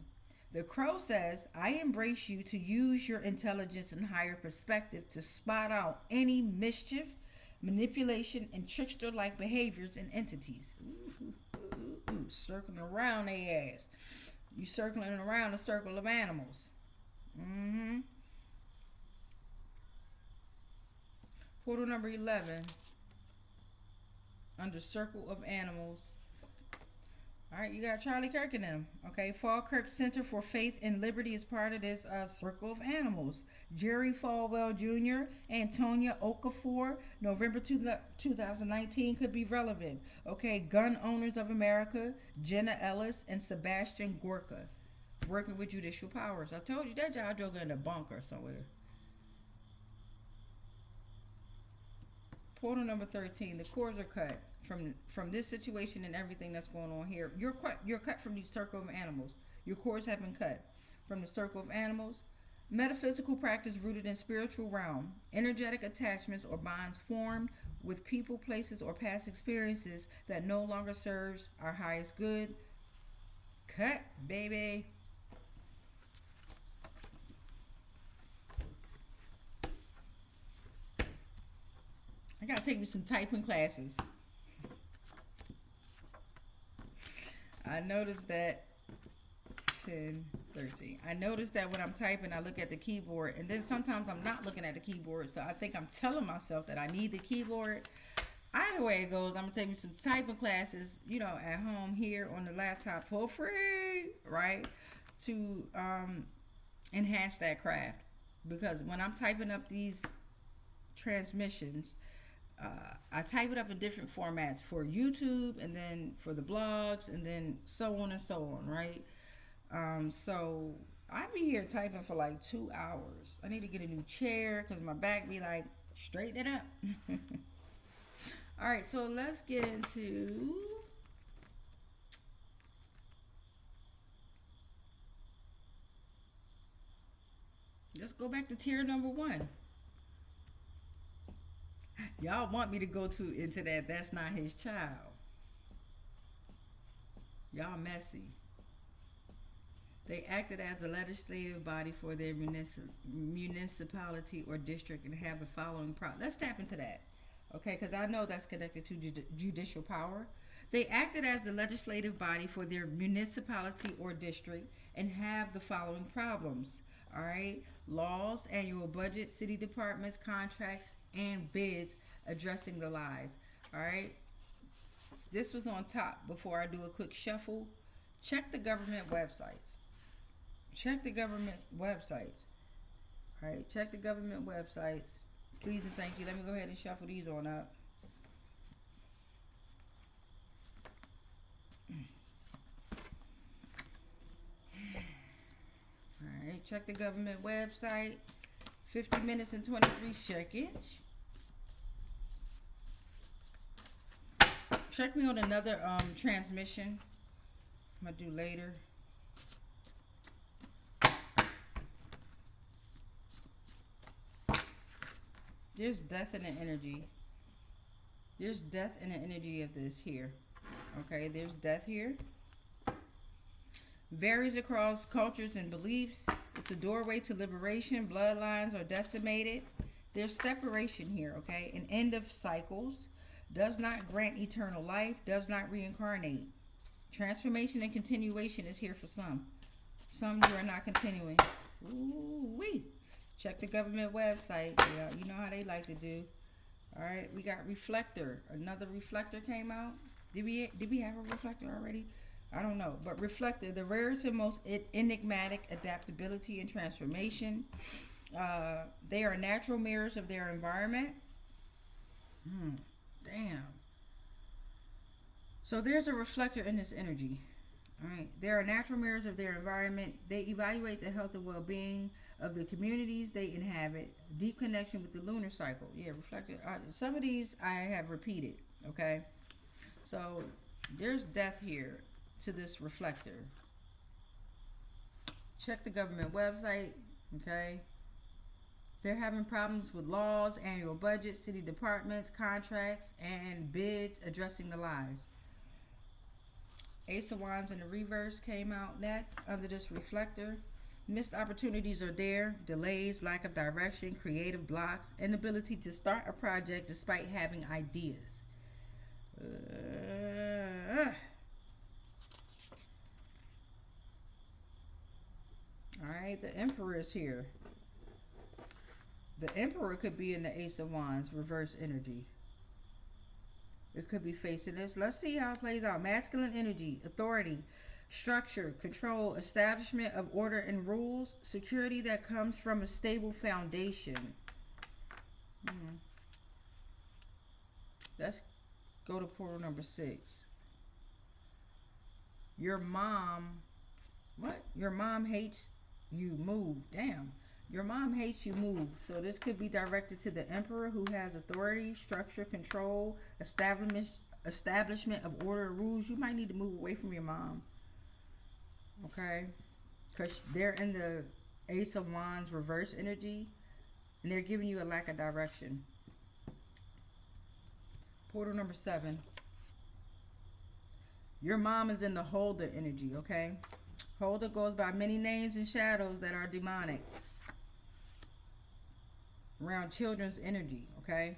The crow says, I embrace you to use your intelligence and higher perspective to spot out any mischief, manipulation, and trickster-like behaviors and entities. Circling around their ass. You circling around a circle of animals. Portal number 11. Under circle of animals. All right, you got Charlie Kirk in them. Okay, Falkirk Center for Faith and Liberty is part of this circle of animals. Jerry Falwell Jr., Antonia Okafor, November 2019 could be relevant. Okay, Gun Owners of America, Jenna Ellis, and Sebastian Gorka, working with judicial powers. I told you that y'all joker in a bunker somewhere. Portal number 13. The cords are cut from this situation and everything that's going on here. You're cut from the circle of animals. Your cords have been cut from the circle of animals. Metaphysical practice rooted in spiritual realm. Energetic attachments or bonds formed with people, places, or past experiences that no longer serves our highest good. Cut, baby. I gotta take me some typing classes. I noticed that 10, 13. I noticed that when I'm typing, I look at the keyboard, and then sometimes I'm not looking at the keyboard, so I think I'm telling myself that I need the keyboard. Either way it goes, I'm gonna take me some typing classes, at home here on the laptop for free, right? To enhance that craft. Because when I'm typing up these transmissions, I type it up in different formats for YouTube and then for the blogs and then so on and so on, right? So I be here typing for like 2 hours. I need to get a new chair because my back be like, straighten it up. All right, so let's get into let's go back to tier number 1. Y'all want me to go into that. That's not his child. Y'all messy. They acted as the legislative body for their municipality or district and have the following let's tap into that, okay? Because I know that's connected to judicial power. They acted as the legislative body for their municipality or district and have the following problems. All right, laws, annual budget, city departments, contracts, and bids addressing the lies. All right, this was on top. Before I do a quick shuffle, check the government websites. Check the government websites. All right, check the government websites. Please and thank you. Let me go ahead and shuffle these on up. All right, check the government website. 50 minutes and 23 seconds. Check me on another transmission. I'm gonna do later. There's death in the energy. There's death in the energy of this here. Okay, there's death here. Varies across cultures and beliefs. It's a doorway to liberation. Bloodlines are decimated. There's separation here, okay? An end of cycles. Does not grant eternal life. Does not reincarnate. Transformation and continuation is here for some. Some you are not continuing. Ooh-wee. Check the government website. Yeah, you know how they like to do. All right, we got reflector. Another reflector came out. Did we have a reflector already? I don't know. But reflector, the rarest and most enigmatic adaptability and transformation. They are natural mirrors of their environment. Damn. So there's a reflector in this energy. All right. They are natural mirrors of their environment. They evaluate the health and well-being of the communities they inhabit. Deep connection with the lunar cycle. Yeah, reflector. Some of these I have repeated. Okay. So there's death here to this reflector. Check the government website. Okay. They're having problems with laws, annual budget, city departments, contracts, and bids addressing the lies. Ace of Wands in the reverse came out next under this reflector. Missed opportunities are there. Delays, lack of direction, creative blocks, inability to start a project despite having ideas. Alright, the Emperor is here. The Emperor could be in the Ace of Wands, reverse energy. It could be facing this. Let's see how it plays out. Masculine energy, authority, structure, control, establishment of order and rules, security that comes from a stable foundation. Let's go to portal number 6. Your mom, what? Your mom hates you, move. Damn. Your mom hates you, move. So this could be directed to the Emperor, who has authority, structure, control, establishment of order and rules. You might need to move away from your mom. Okay? Because they're in the Ace of Wands reverse energy, and they're giving you a lack of direction. Portal number 7. Your mom is in the Holder energy, okay? Holder goes by many names and shadows that are demonic. Around children's energy, okay?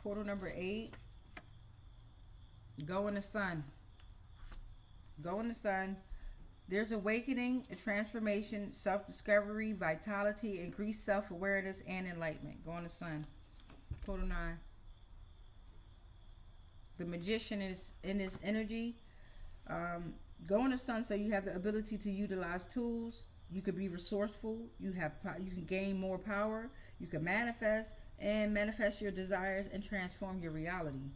Portal number 8. Go in the sun. Go in the sun. There's awakening, a transformation, self-discovery, vitality, increased self-awareness, and enlightenment. Go in the sun. Portal 9. The Magician is in this energy. Go in the sun so you have the ability to utilize tools. You could be resourceful. You can gain more power. You can manifest your desires and transform your reality.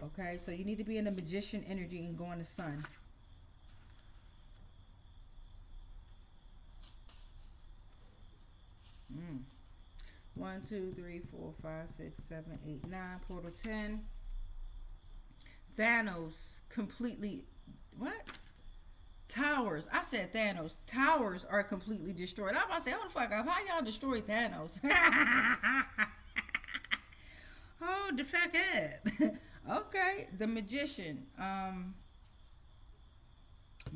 Okay, so you need to be in the Magician energy and go in the sun. Mm. 1, 2, 3, 4, 5, 6, 7, 8, 9. Portal 10. Thanos completely. What? Towers. I said Thanos. Towers are completely destroyed. I'm about to say, hold the fuck up. How y'all destroy Thanos? Hold the fuck up. Okay. The Magician.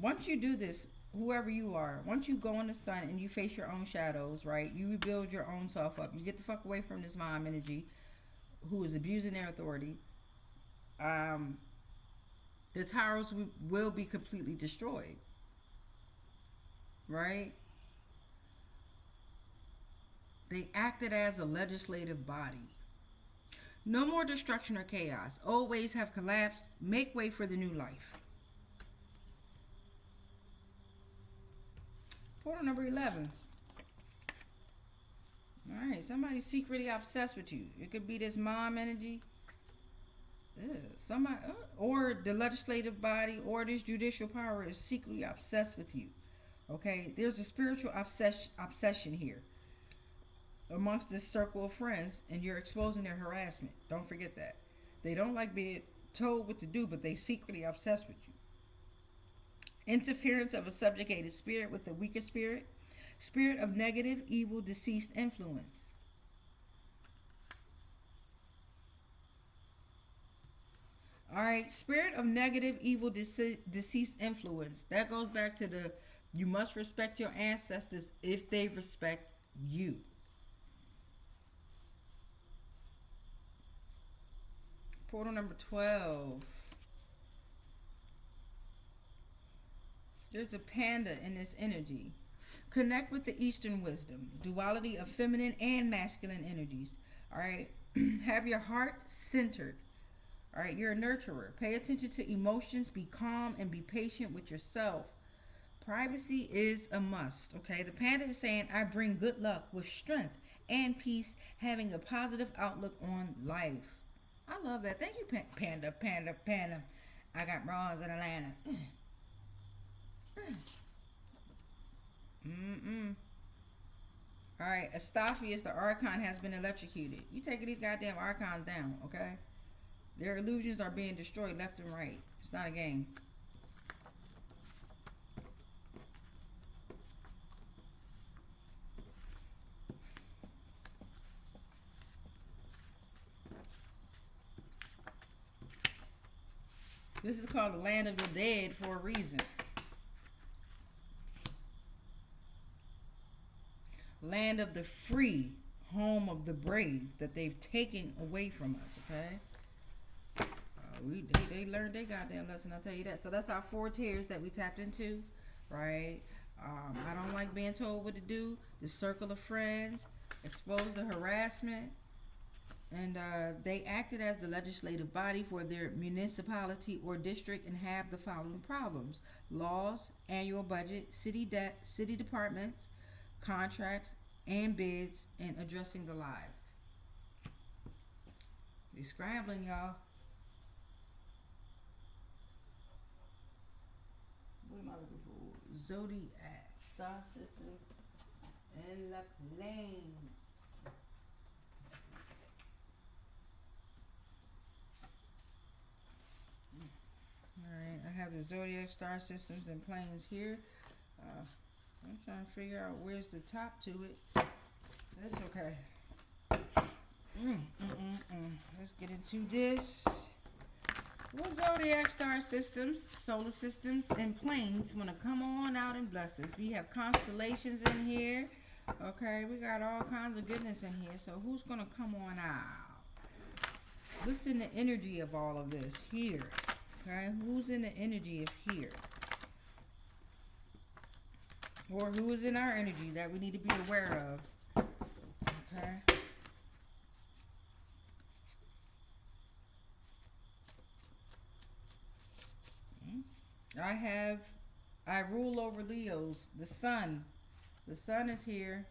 once you do this, whoever you are, once you go in the sun and you face your own shadows, right? You rebuild your own self up. You get the fuck away from this mom energy who is abusing their authority. The towers will be completely destroyed, right? They acted as a legislative body. No more destruction or chaos. Old ways have collapsed. Make way for the new life. Portal number 11. Alright, somebody's secretly obsessed with you. It could be this mom energy. Somebody, or the legislative body, or this judicial power is secretly obsessed with you. Okay? There's a spiritual obsession here amongst this circle of friends, and you're exposing their harassment. Don't forget that. They don't like being told what to do, but they secretly obsessed with you. Interference of a subjugated spirit with a weaker spirit. Spirit of negative, evil, deceased influence. Alright, spirit of negative, evil, deceased influence. That goes back to the, you must respect your ancestors if they respect you. Portal number 12. There's a panda in this energy. Connect with the Eastern wisdom, duality of feminine and masculine energies. All right. Have your heart centered. All right. You're a nurturer. Pay attention to emotions. Be calm and be patient with yourself. Privacy is a must. Okay. The panda is saying, I bring good luck with strength and peace, having a positive outlook on life. I love that. Thank you, panda. I got bras in Atlanta. Alright, Astophius, the Archon, has been electrocuted. You taking these goddamn Archons down, okay? Their illusions are being destroyed left and right. It's not a game. This is called the land of the dead for a reason. Land of the free, home of the brave that they've taken away from us, okay? They learned their goddamn lesson, I'll tell you that. So that's our 4 tiers that we tapped into, right? I don't like being told what to do. The circle of friends, expose the harassment, and they acted as the legislative body for their municipality or district and have the following problems: laws, annual budget, city debt, city departments, contracts, and bids, and addressing the lies. They're scrambling, y'all. What am I looking for? Zodiac, star system, and the planes. Alright, I have the zodiac, star systems, and planes here. I'm trying to figure out where's the top to it. That's okay. Let's get into this. What zodiac, star systems, solar systems, and planes want to come on out and bless us? We have constellations in here. Okay, we got all kinds of goodness in here. So who's going to come on out? What's in the energy of all of this here? Okay, who's in the energy of here? Or who is in our energy that we need to be aware of? Okay. I rule over Leos. The sun. The sun is here.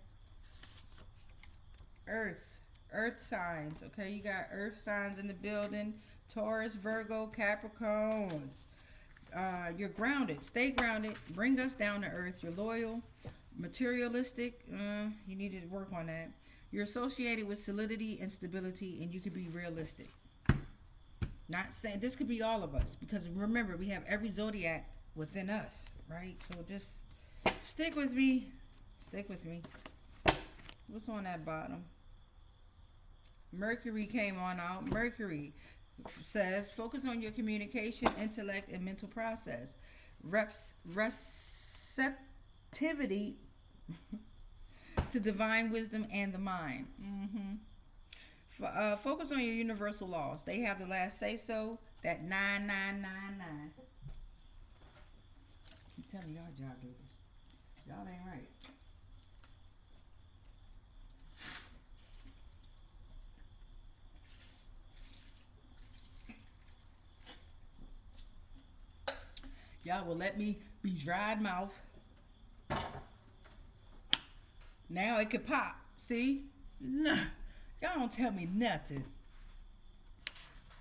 Earth signs. Okay, you got earth signs in the building. Taurus, Virgo, Capricorns. You're grounded. Stay grounded. Bring us down to earth. You're loyal. Materialistic. You need to work on that. You're associated with solidity and stability, and you can be realistic. Not saying this could be all of us, because remember, we have every zodiac within us, right? So just stick with me. Stick with me. What's on that bottom? Mercury came on out. Mercury says focus on your communication, intellect, and mental process. receptivity to divine wisdom and the mind. Focus on your universal laws. They have the last say so. That 9999. I'm telling y'all, job doers. Y'all ain't right. Y'all will let me be dried mouth. Now it could pop. See? Nah. Y'all don't tell me nothing.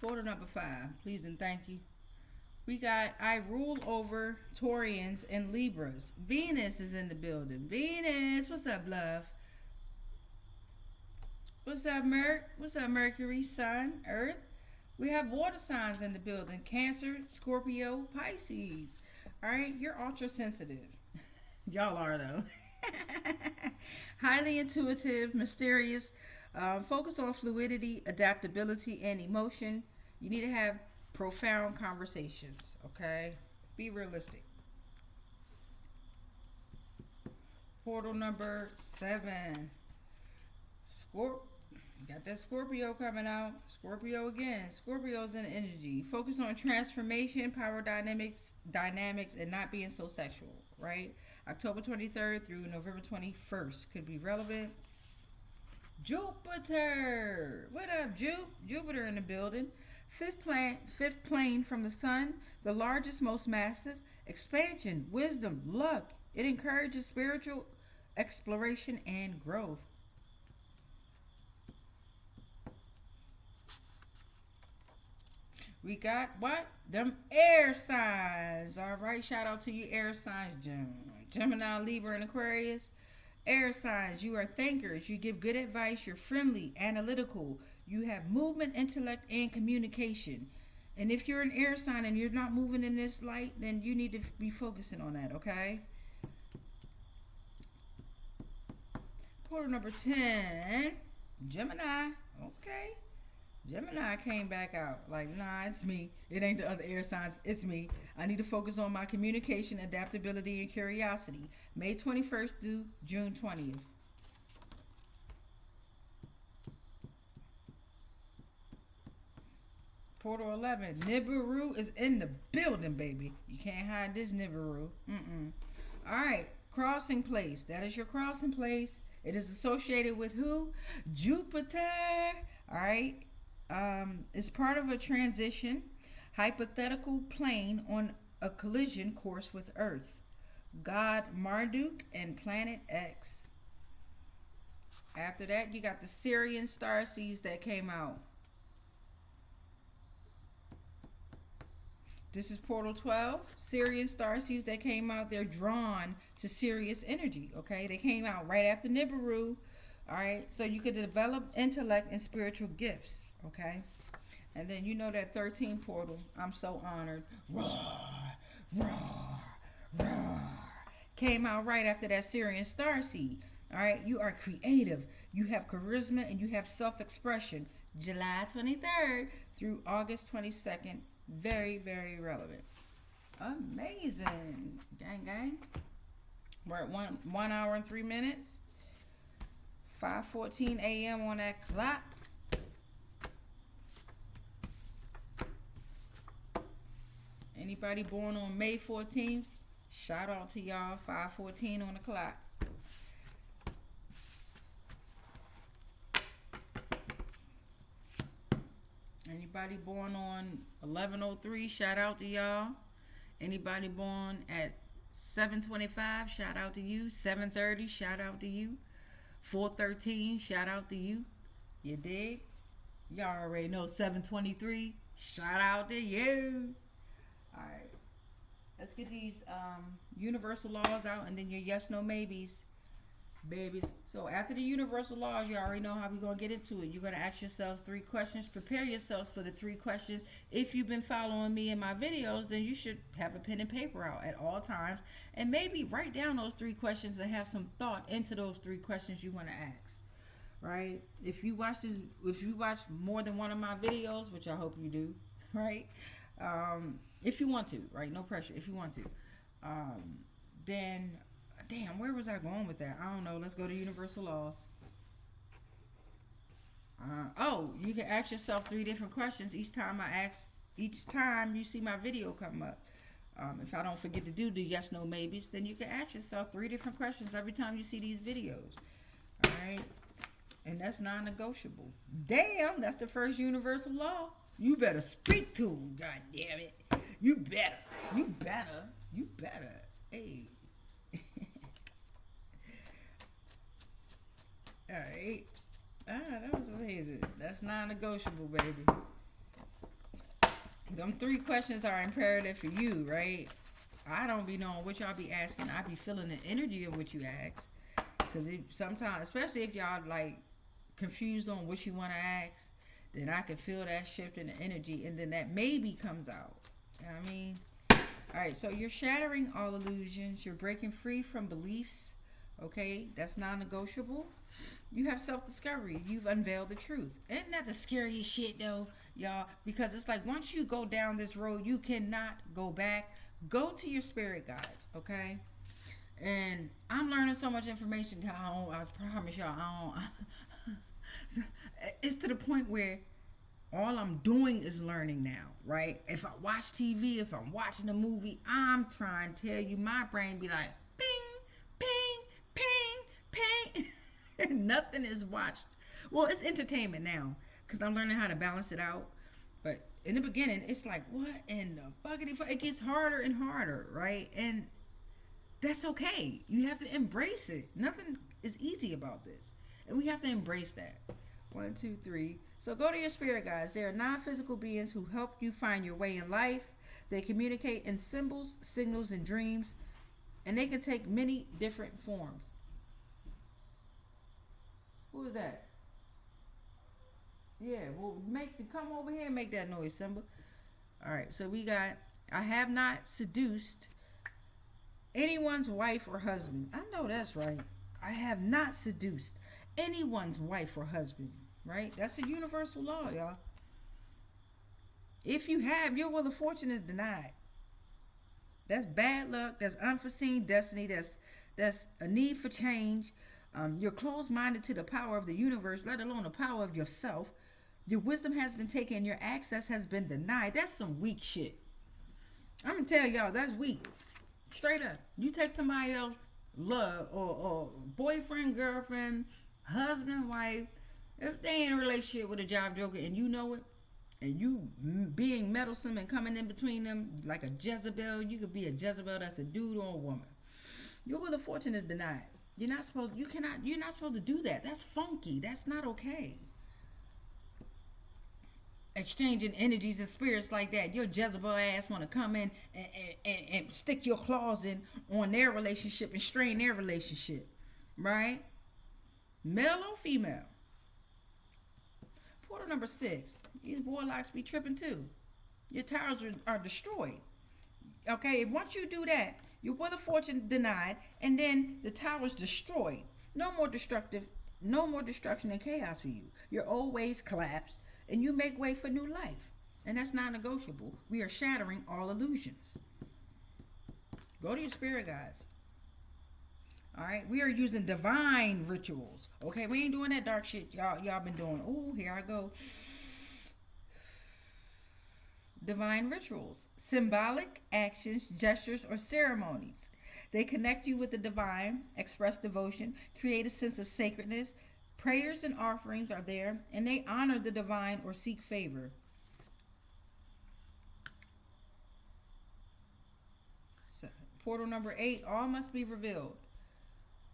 Order number 5. Please and thank you. We got I rule over Taurians and Libras. Venus is in the building. Venus, what's up, love? What's up, What's up, Mercury, Sun, Earth? We have water signs in the building. Cancer, Scorpio, Pisces. All right, you're ultra sensitive. Y'all are, though. Highly intuitive, mysterious. Focus on fluidity, adaptability, and emotion. You need to have profound conversations, okay? Be realistic. Portal number 7. Got that Scorpio coming out. Scorpio again. Scorpio's in energy. Focus on transformation, power dynamics, and not being so sexual, right? October 23rd through November 21st could be relevant. Jupiter. What up, Jupiter in the building. Fifth plane from the sun. The largest, most massive. Expansion, wisdom, luck. It encourages spiritual exploration and growth. We got what? Them air signs. All right. Shout out to you, air signs. Gemini, Libra, and Aquarius. Air signs. You are thinkers. You give good advice. You're friendly, analytical. You have movement, intellect, and communication. And if you're an air sign and you're not moving in this light, then you need to be focusing on that, okay? Portal number 10. Gemini. Okay. Gemini came back out like, nah, it's me. It ain't the other air signs. It's me. I need to focus on my communication, adaptability, and curiosity. May 21st through June 20th. Portal 11. Nibiru is in the building, baby. You can't hide this Nibiru. All right. Crossing place. That is your crossing place. It is associated with who? Jupiter. All right. Is part of a transition, hypothetical plane on a collision course with Earth, God Marduk, and Planet X. After that, you got the Syrian starseeds that came out. This is Portal 12. Syrian starseeds that came out. They're drawn to Sirius energy. Okay, they came out right after Nibiru. All right, so you could develop intellect and spiritual gifts. Okay, and then you know that 13 portal. I'm so honored. Roar, roar, roar. Came out right after that Syrian starseed. All right, you are creative. You have charisma and you have self-expression. July 23rd through August 22nd. Very, very relevant. Amazing, gang, gang. We're at 1 hour and 3 minutes. 5:14 a.m. on that clock. Anybody born on May 14th, shout out to y'all. 5:14 on the clock. Anybody born on 11:03, shout out to y'all. Anybody born at 7:25, shout out to you. 7:30, shout out to you. 4:13, shout out to you. You dig? Y'all already know 7:23, shout out to you. All right, let's get these universal laws out and then your yes, no, maybes, babies. So after the universal laws, you already know how we're going to get into it. You're going to ask yourselves 3 questions. Prepare yourselves for the 3 questions. If you've been following me in my videos, then you should have a pen and paper out at all times and maybe write down those 3 questions and have some thought into those 3 questions you want to ask. Right? If you watch more than one of my videos, which I hope you do, right? If you want to, right? No pressure. If you want to. Um, then, damn, where was I going with that? I don't know. Let's go to universal laws. Oh, you can ask yourself 3 different questions each time you see my video come up. If I don't forget to do the yes, no, maybes, then you can ask yourself 3 different questions every time you see these videos. All right, and that's non-negotiable. Damn, that's the first universal law. You better speak to him. God damn it. You better. You better. You better. Hey. All right. That was amazing. That's non-negotiable, baby. Them 3 questions are imperative for you, right? I don't be knowing what y'all be asking. I be feeling the energy of what you ask. Because sometimes, especially if y'all like confused on what you want to ask, then I can feel that shift in the energy, and then that maybe comes out. You know what I mean? All right, so you're shattering all illusions. You're breaking free from beliefs. Okay, that's non-negotiable. You have self-discovery. You've unveiled the truth. Isn't that the scariest shit, though, y'all? Because it's like once you go down this road, you cannot go back. Go to your spirit guides, okay? And I'm learning so much information. I promise y'all, I don't. It's to the point where all I'm doing is learning now, right? If I watch TV, if I'm watching a movie, I'm trying to tell you, my brain be like, ping, ping, ping, ping. Nothing is watched. Well, it's entertainment now because I'm learning how to balance it out. But in the beginning, it's like, what in the fuckity fuck? It gets harder and harder, right? And that's okay. You have to embrace it. Nothing is easy about this. And we have to embrace that. 1, 2, 3. So go to your spirit guides. They are non-physical beings who help you find your way in life. They communicate in symbols, signals, and dreams. And they can take many different forms. Who is that? Yeah, well, come over here and make that noise, Simba. All right, so we got, I have not seduced anyone's wife or husband. I know that's right. I have not seduced anyone's wife or husband, right? That's a universal law, y'all. If you have, your will of fortune is denied. That's bad luck. That's unforeseen destiny. That's a need for change. You're closed-minded to the power of the universe, let alone the power of yourself. Your wisdom has been taken. Your access has been denied. That's some weak shit. I'm going to tell y'all, that's weak. Straight up. You take somebody else, love, or boyfriend, girlfriend, husband, wife, if they in a relationship with a jive joker and you know it, and you being meddlesome and coming in between them like a Jezebel, you could be a Jezebel that's a dude or a woman. Your will of fortune is denied. You're not supposed to do that. That's funky. That's not okay. Exchanging energies and spirits like that. Your Jezebel ass want to come in and stick your claws in on their relationship and strain their relationship. Right? Male or female? Portal number 6. These warlocks be tripping too. Your towers are destroyed. Okay? Once you do that, your will of fortune denied, and then the tower's destroyed. No more destruction and chaos for you. Your old ways collapse, and you make way for new life. And that's non-negotiable. We are shattering all illusions. Go to your spirit guides. All right, we are using divine rituals. Okay, we ain't doing that dark shit y'all been doing. Ooh, here I go. Divine rituals, symbolic actions, gestures, or ceremonies. They connect you with the divine, express devotion, create a sense of sacredness. Prayers and offerings are there, and they honor the divine or seek favor. So, portal number 8, all must be revealed.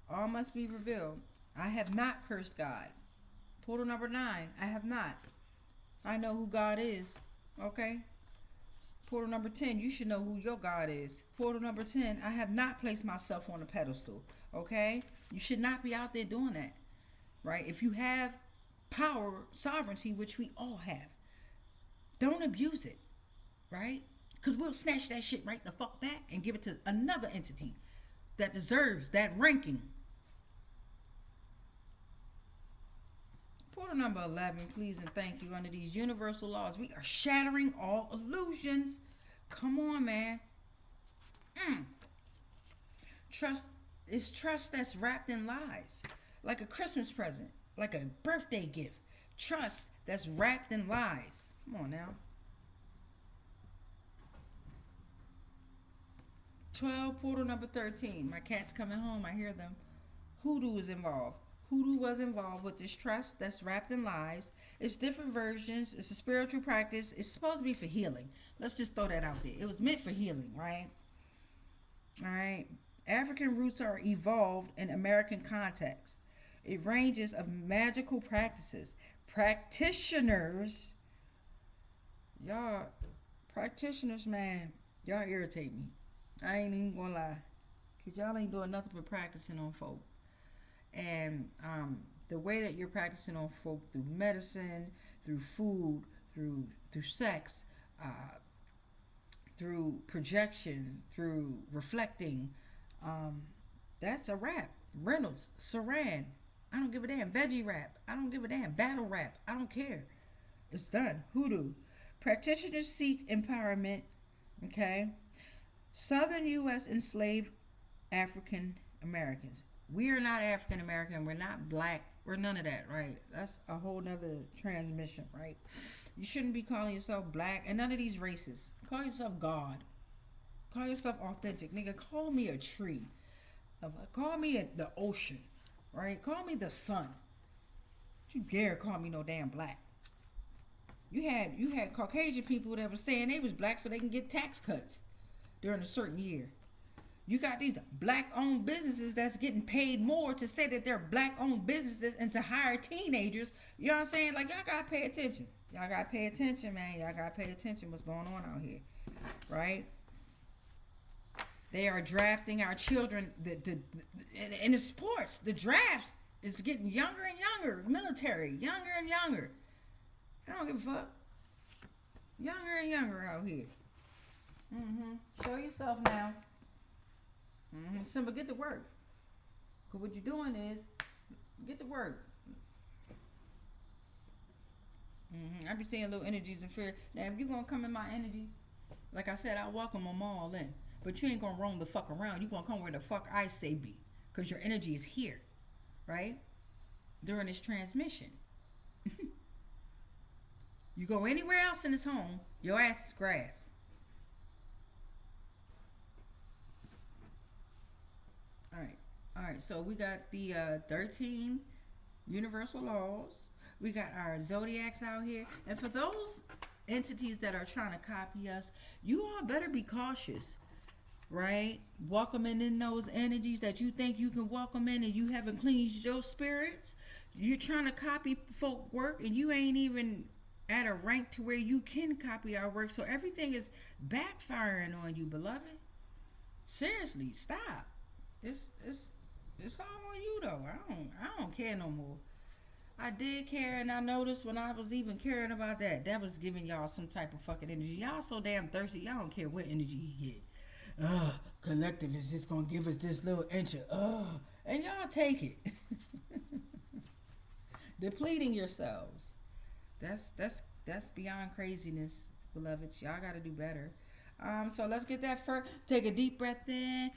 All must be revealed. I have not cursed God. Portal number 9, I have not. I know who God is. Okay? Portal number 10, you should know who your God is. Portal number 10, I have not placed myself on a pedestal. Okay? You should not be out there doing that. Right? If you have power, sovereignty, which we all have, don't abuse it. Right? Because we'll snatch that shit right the fuck back and give it to another entity that deserves that ranking. Portal number 11, please and thank you. Under these universal laws, we are shattering all illusions. Come on, man. Trust is trust that's wrapped in lies. Like a Christmas present, like a birthday gift. Trust that's wrapped in lies. Come on now. 12, portal number 13. My cat's coming home. I hear them. Hoodoo is involved. Hoodoo was involved with this trust that's wrapped in lies. It's different versions. It's a spiritual practice. It's supposed to be for healing. Let's just throw that out there. It was meant for healing, right? All right. African roots are evolved in American context. It ranges of magical practices. Practitioners, y'all, practitioners, man, y'all irritate me. I ain't even gonna lie. Because y'all ain't doing nothing but practicing on folk. And the way that you're practicing on folk through medicine, through food, through sex, through projection, through reflecting, that's a rap. Reynolds, Saran, I don't give a damn. Veggie rap, I don't give a damn. Battle rap, I don't care. It's done. Hoodoo. Practitioners seek empowerment. Okay. Southern U.S. enslaved African Americans. We are not African American. We're not black. We're none of that, right? That's a whole nother transmission, right? You shouldn't be calling yourself black and none of these races. Call yourself God. Call yourself authentic. Nigga, call me a tree. Call me the ocean, right? Call me the sun. Don't you dare call me no damn black. You had Caucasian people that were saying they was black so they can get tax cuts during a certain year. You got these black-owned businesses that's getting paid more to say that they're black-owned businesses and to hire teenagers. You know what I'm saying? Like, y'all gotta pay attention. Y'all gotta pay attention, man. Y'all gotta pay attention what's going on out here, right? They are drafting our children. In the sports, the drafts is getting younger and younger. Military, younger and younger. I don't give a fuck. Younger and younger out here. Show yourself now. Simba, get to work. Because what you're doing is, get to work. I be seeing little energies and fear. Now, if you're going to come in my energy, like I said, I welcome them all in. But you ain't going to roam the fuck around. You're going to come where the fuck I say be. Because your energy is here. Right? During this transmission. You go anywhere else in this home, your ass is grass. All right, so we got the 13 universal laws. We got our zodiacs out here. And for those entities that are trying to copy us, you all better be cautious, right? Welcoming in those energies that you think you can welcome in and you haven't cleansed your spirits. You're trying to copy folk work and you ain't even at a rank to where you can copy our work. So everything is backfiring on you, beloved. Seriously, stop. It's all on you though. I don't care no more. I did care, and I noticed when I was even caring about that was giving y'all some type of fucking energy. Y'all so damn thirsty. Y'all don't care what energy you get. Collective is just gonna give us this little inch of and y'all take it. Depleting yourselves. That's beyond craziness, beloveds. Y'all gotta do better. So let's get that first. Take a deep breath in.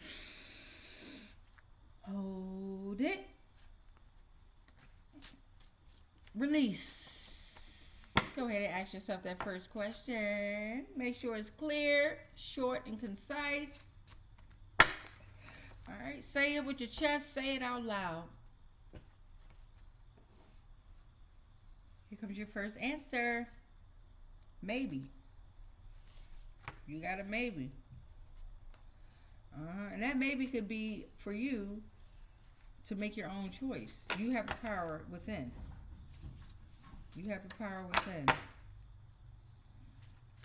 Hold it. Release. Go ahead and ask yourself that first question. Make sure it's clear, short, and concise. All right. Say it with your chest. Say it out loud. Here comes your first answer. Maybe. You got a maybe. And that maybe could be for you to make your own choice. You have the power within. You have the power within.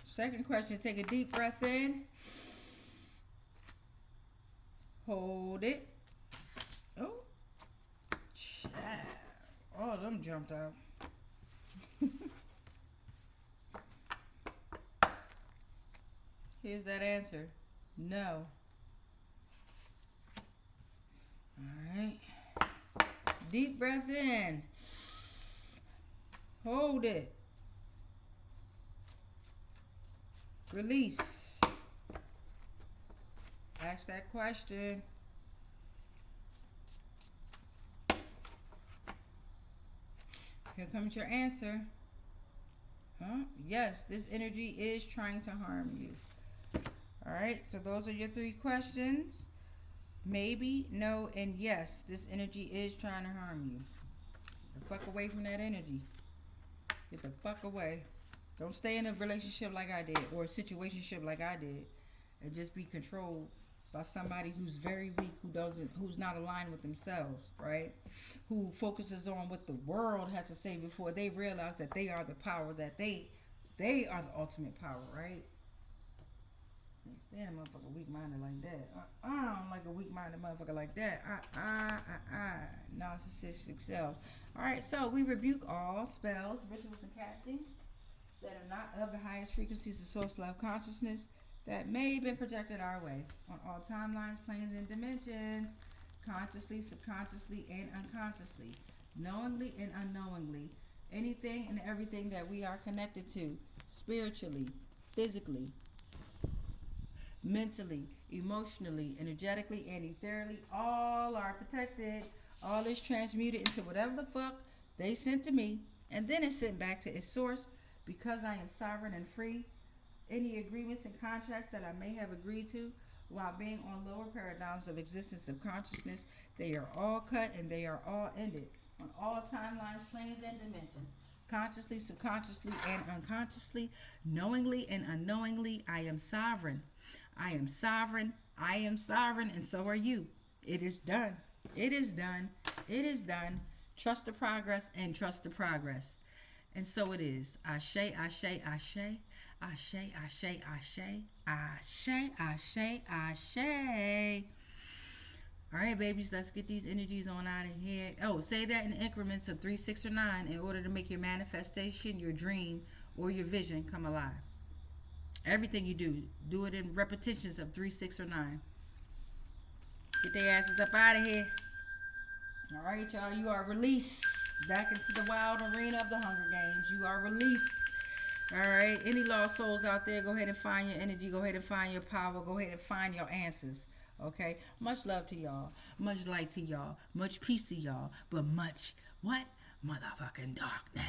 Second question, take a deep breath in. Hold it. Oh. Child. All of them jumped out. Here's that answer. No. Alright. Deep breath in. Hold it. Release. Ask that question. Here comes your answer. Yes, this energy is trying to harm you. All right, so those are your 3 questions. Maybe, no, and yes, this energy is trying to harm you. Get the fuck away from that energy. Get the fuck away. Don't stay in a relationship like I did, or a situationship like I did, and just be controlled by somebody who's very weak, who's not aligned with themselves, right? Who focuses on what the world has to say before they realize that they are the power, that they are the ultimate power, right? Stand a motherfucker weak-minded like that. I don't like a weak-minded motherfucker like that. Narcissistic self. Alright, so we rebuke all spells, rituals, and castings that are not of the highest frequencies of source love consciousness that may have been projected our way on all timelines, planes, and dimensions, consciously, subconsciously, and unconsciously, knowingly and unknowingly. Anything and everything that we are connected to, spiritually, physically, mentally, emotionally, energetically, and ethereally, all are protected. All is transmuted into whatever the fuck they sent to me, and then it's sent back to its source, because I am sovereign and free. Any agreements and contracts that I may have agreed to while being on lower paradigms of existence of consciousness, they are all cut and they are all ended on all timelines, planes, and dimensions. Consciously, subconsciously, and unconsciously, knowingly and unknowingly, I am sovereign. I am sovereign. I am sovereign, and so are you. It is done. It is done. It is done. Trust the progress and trust the progress. And so it is. Ashe, ashe, ashe. Ashe, ashe, ashe. Ashe, ashe, ashe. All right, babies, let's get these energies on out of here. Oh, say that in increments of 3, 6, or 9 in order to make your manifestation, your dream, or your vision come alive. Everything you do it in repetitions of 3, 6, or 9. Get their asses up out of here. All right, y'all, you are released back into the wild arena of the Hunger Games. You are released. All right, any lost souls out there, go ahead and find your energy. Go ahead and find your power. Go ahead and find your answers. Okay, much love to y'all, much light to y'all, much peace to y'all, but much what? Motherfucking darkness.